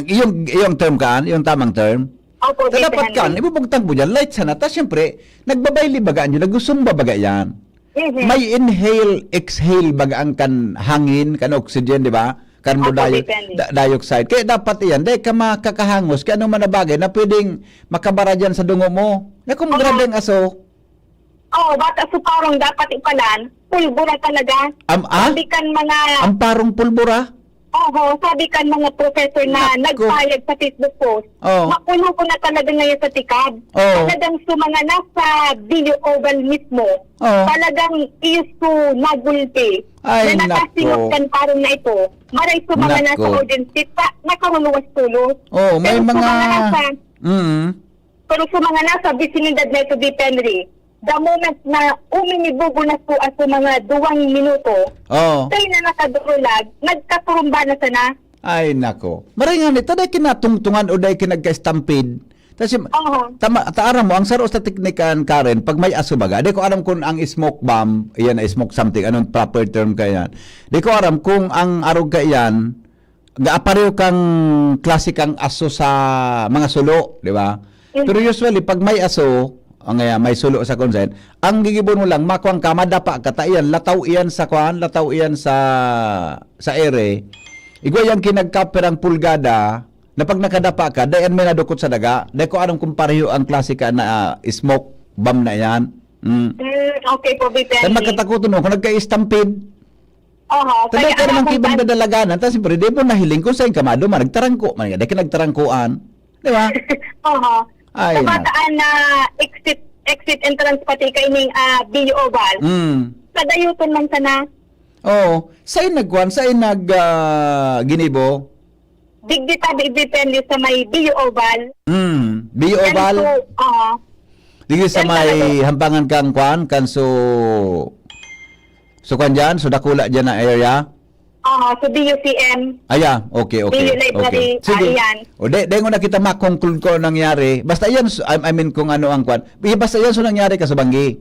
yung term kan, yung tamang term. Dapat kan, ibubugtang mo dyan, light sana. Tapos siyempre, nagbabayli bagaan yun, nagusumba baga yan. May inhale, exhale bagang kan hangin, kan oxygen, di ba? Carbon dioxide. Kaya dapat iyan, dahil ka makakahangos, kaya anong manabagay na pwedeng makabara dyan sa dungo mo. Na kung grabe ang aso. Bata so parang dapat ipalan, pulbura talaga. Sabi kan mga... Ang parong pulbura? Sabi kan mga professor na nagpayag sa Facebook post. Makulo ko na talaga ngayon sa tikab. Talagang sumanga na sa video oval mismo. Talagang iso nagulpi. Ay, na nakasingap kan parang na ito. Maray sumanga na sa audience. Nakaruluwas tulo. May mga... Pero sumanga na sa bisinidad na ito di Henry. The moment na uminibugo na po at mga 2 minuto, tayo na nakadurulag, nagkaturumba na sana. Ay, nako. Maringan ito, dahil kinatungtungan o dahil kinagka-stampede. Taaram mo, ang saro sa teknikan, Karen, pag may aso baga, di ko alam kung ang smoke bomb, yan, smoke something, anong proper term kaya yan. Di ko alam kung ang arog ka yan, gaapareho kang klasikang aso sa mga sulo, di ba? Pero usually, pag may aso, may sulo sa consent, ang gigibon mo lang, makuang ka, madapa ka, iyan, lataw iyan sa kuan, lataw iyan sa ere, igwa yung kinagkaperang pulgada, na pag nakadapa ka, dayan may nadukot sa daga, dahi ko anong kung pareho ang klasika na smoke bomb na yan. Okay po, Bipen. Then magkatakuto mo, kung nagka-stampede, taday ka naman kibang dadalaganan, tapos siyempre, di mo nahiling kung saan kamado, nagtarangko, dahi ka nagtarangkoan, di ba? Sa bataan na exit entrance pati kaining video oval. Sa dayuton man sana. Sa'yo nagkuhan, sa'yo ginibo? Digdi tabi depende sa may video oval. Video oval? Digdi sa may hampangan kang kuhan, so kuhan dyan, so dakula dyan na area? So BUCM. Okay. BU Library, Sige. yan. Dengo na kita makonclude ko nangyari. Basta yan, I mean kung ano ang kwan. Basta yan so nangyari ka sa Banggi.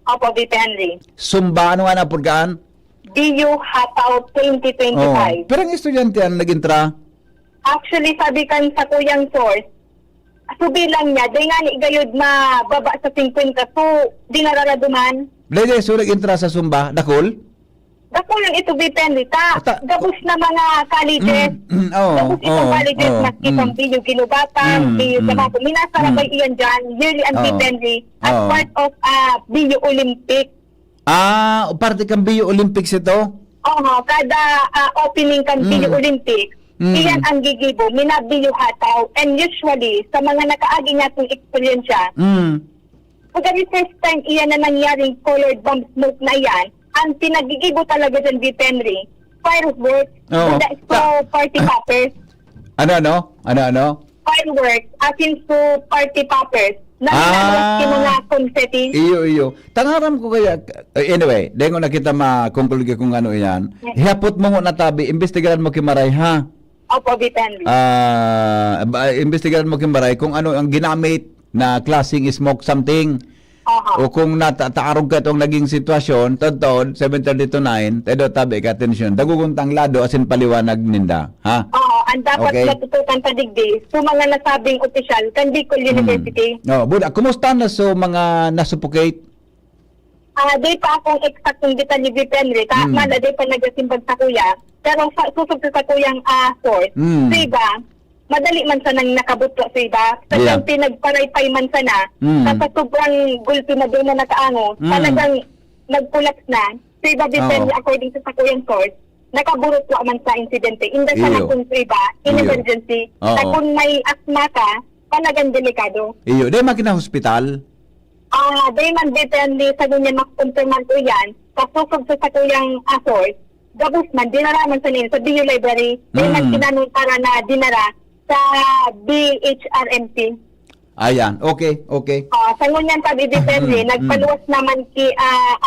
Opo, Bipe Henry. Sumba, ano nga na purgaan? BU Hataw 2025. Pero ang estudyante yan nag-intra? Actually, sabi kan sa kuyang source, subilang niya, di nga ni gayod na baba sa 50, so di nararaduman. Lede, so nag-intra sa Sumba, dakol? Dako lang ito Bipen, gabos na mga colleges. Gabos itong colleges, nakitang BU Ginubatan, BU Samato. Minasarabay iyan dyan, yearly and Bipen, as part of BU Olympic. Parte kang BU Olympics ito? Kada opening kang BU Olympic, iyan ang gigibo, mina BU Hataw. And usually, sa mga nakaagi natong eksperyensya, pag first time iyan na nangyaring colored bomb smoke na iyan, ang pinagigibo talaga dyan, Bipe Henry, fireworks, so party poppers. Ano? Fireworks, as in so party poppers. Nangyayari yung mga confetti. Iyo. Tangaram ko kaya, anyway, dengo na kita makonclude kung ano yan. Hihapot mo na tabi, imbestigaran mo kimaray, ha? Opo, Bipe Henry. Imbestigaran mo kimaray kung ano ang ginamit na klaseng smoke something. O kung nataarog ka itong naging sitwasyon, tod 7:30 to 9, tedo tabi ka, atensyon, daguguntang lado asin paliwanag ninda, ha? Ang dapat matutukan pa digdi, so mga nasabing opisyal, kan Bicol University. Buda, kumusta na so mga nasuffocate? Di pa akong eksaktong detalye, Bipe Henry, mala di pa nagasimbag sa kuya, pero susog sa kuyang source, so iba, madali man sanang nakabutlo sa iba. Kasi pinagparaypay man sana. Sa sobrang gulpi na doon na nakaango, talagang nagpulaks na. Sa iba, depende according sa sakuyang source, nakaburutlo man sa insidente. Inda sana kung sa iba, in emergency. Na kung may asma ka, talagang delikado. Di makina hospital? Di man depende sa ganyan makakonfirman ko yan. Kasusog sa sakuyang source, gabos man, dinaraman sa nila sa BU Library. Di man kinanong para na dinara sa BHRMC. Ayan, okay. Sa ngunyan pa, Bipe, nagpaluwas naman ki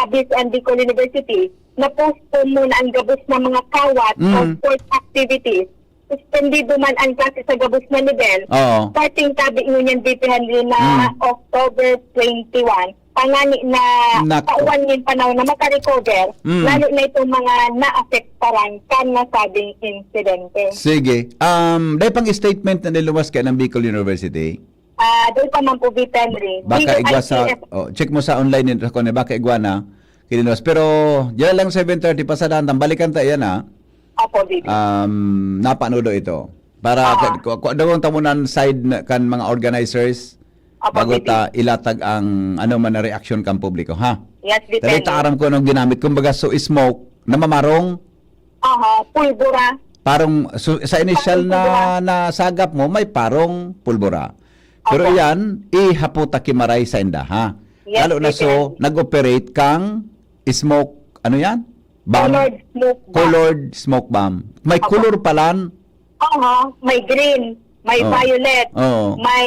Abis and Bicol University na posto muna ang gabos na mga kawat o sports activities. Suspendido man ang klase sa gabos na nivel. Starting tabi ngunyan, Bipe, na October 21. Pangani na pauwanin panahon na makarecover, lalo na itong mga na-affectaran kan nasabing insidente. Sige. Dahil pang statement na niluwas ka ng Bicol University? Doon pa man po, Bipe Henry. Baka igwa sa, check mo sa online nito, baka igwa na, kininos. Pero, yan lang 7:30 pa sa dantang. Balikan tayo yan, ha? Opo, Bibi. Napanood ito. Para, kung tamunan side kan mga organizers, bago ta ilatag ang ano man na reaksyon kang publiko, ha? Yes, depende. Dali taaram ko nung ginamit. Kumbaga, so smoke, na mamarong, pulbura. parang, sa initial na sagap mo, may parong pulbura. Pero yan, ihaputa kimaray sa inda, ha? Yes, Lalo na so, nag-operate kang smoke, ano yan? Bomb? Colored smoke bomb. May color palan. May green, may violet, may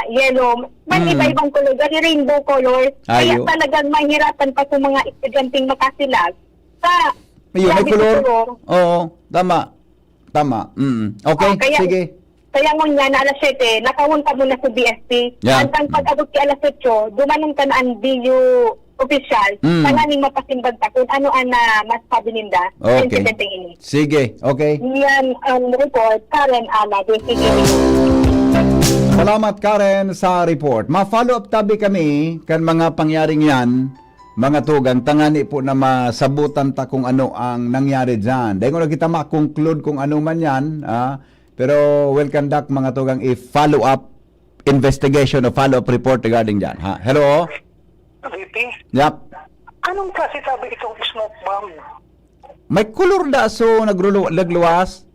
yellow, may iba-ibang color, gani rainbow color. Kaya Ayo. talagang mahirapan pa sa mga estudyanteng makasilag sa Ayun, may gamit color. na color. Oo, tama. Tama. Okay, Kaya- sige. Kaya ngon nga na alas 7, nakawunta mo na sa BSP. Yeah. Hantang pag-abot ki alas 8, dumanong ka na ang BU official, kananing mapasimbag ta kung ano ang mas sabi ninda. Okay. Incidenteng ini. Sige, okay. Yan ang report, Karen Ala, DCG. Salamat Karen sa report. Ma-follow up tabi kami kan mga pangyaring yan, mga tugang, tangani po na masabutan ta kung ano ang nangyari dyan. Dahil ko na kita ma-conclude kung ano man yan, pero we'll conduct mga tugang i-follow up investigation o follow up report regarding dyan. Ha? Hello? VP, Yep. anong klase tabi itong smoke bomb? May color da so nagluwas?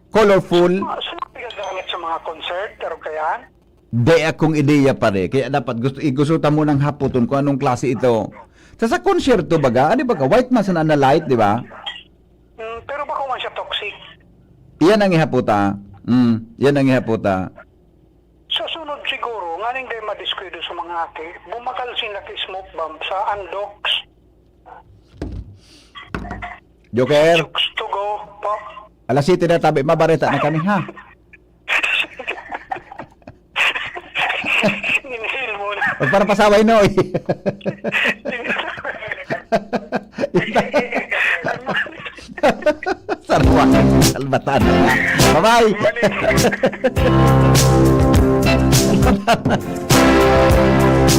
Colorful? Saan gagamit sa mga concert? Pero kaya? Di akong ideya pare. Kaya dapat gusto mo ng haputon kung anong klase ito. Sa konsyerto baga, ano ba ka? White man na light, di ba? Pero baka man siya toxic. Iyan ang ihaputa. Yan ang ihaputa. Sa sunod siguro, nganing day madiskuido sa mga ate, bumakal sila kay smoke bomb sa unlocks. Joker, To go, po. alas 7 na tabi, mabareta na kami ha. Inhale mo na. Huwag para pasaway no. Sarwa. Salbatan. Bye-bye.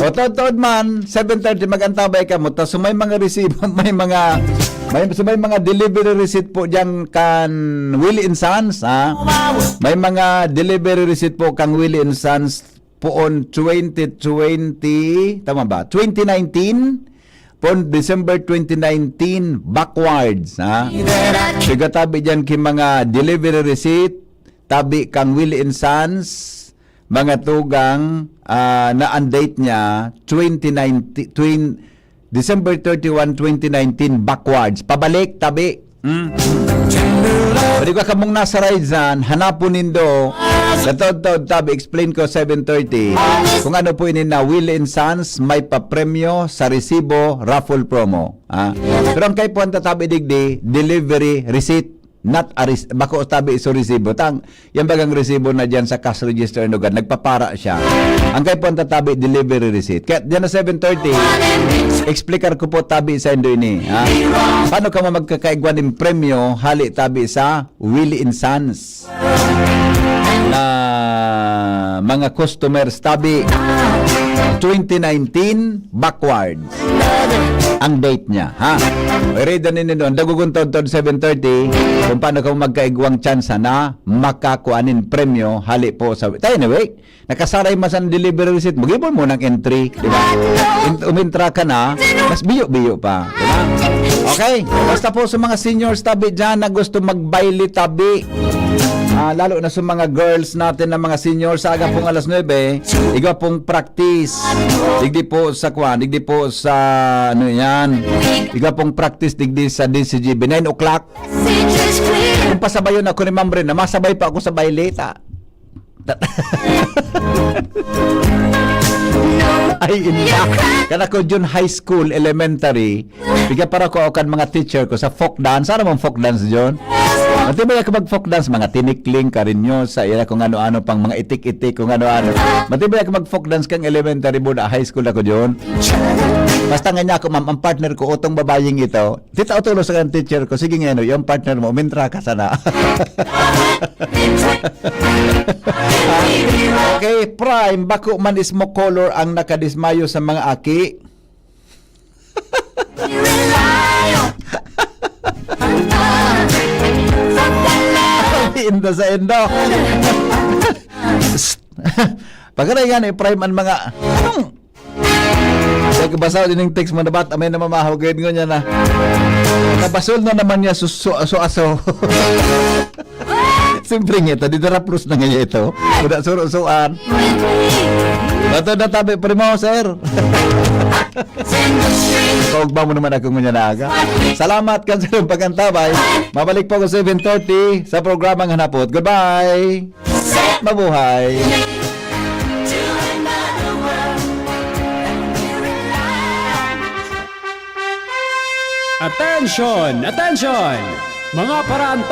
O tod man 7:30 magantabay ka mo ta so may mga resibo may mga delivery receipt po diyan kan Willie and Sons ha. May mga delivery receipt po kang Willie and Sons po on 2020 tama ba 2019 po December 2019 backwards ha. Siga tabi diyan ki mga delivery receipt tabi kang Willie and Sons mga tugang na ang date niya 2019 December 31, 2019 backwards. Pabalik tabi. Pwede ka kamong nasa ride dyan, hanapon nindo. Katod tabi, explain ko 7:30. Kung ano po ini na Will and Sons may papremyo sa resibo raffle promo. Pero ang kay po ang tatabi digdi, delivery receipt. Not a bako tabi iso resibo tang yan bagang resibo na diyan sa cash register nugan nagpapara siya ang kay po ang tatabi delivery receipt kaya diyan na 7:30 explicar ko po tabi sa indo ini paano ka magkakaigwan ng premyo hali tabi sa Willie and Sons na mga customers tabi 2019 backwards ang date niya ha ready na ninyo doon daguguntod 7:30 kung paano ka magkaigwang tsansa na makakuanin premyo hali po sa anyway nakasaray mas ang delivery receipt magibon mo ng entry di ba umintra ka na mas biyo pa di ba okay basta po sa mga seniors tabi dyan na gusto magbaili tabi lalo na sa mga girls natin na mga senior sa aga pong alas 9 iga pong practice digdi po sa digdi po sa ano yan iga pong practice digdi sa DCGB 9 o'clock kung pasabayon ako ni Ma'am Bren na masabay pa ako sa baileta ay inta kana ko June High School Elementary biga para ko kan mga teacher ko sa folk dance ano mong folk dance John matibay ako mag folk dance mga tinikling karinyo sa ira kung ano-ano pang mga itik-itik kung ano-ano matibay ako mag folk dance kang elementary board high school ako John basta nga niya ako ma'am ang partner ko utong babaying ito tita utulo sa kan teacher ko sige nga yung partner mo mintra ka sana okay prime bako man is mo color ang nakadismayo sa mga aki Indo sa Indo. Pagkaray nga ni prime ang mga Kaya kabasa din yung text mo na ba't amay na mamahugid ko niya na nabasol na naman niya aso. Siyempre nga ito, didara plus na nga ito. Kuda suro-suan. Bato na tabi primo, sir. Pagba mo naman ako ngunya na aga. Salamat kan sa iyong pagkantabay. Mabalik po ko 7:30 sa programang Hanapot. Goodbye! Mabuhay! Attention! Attention! Mga paraan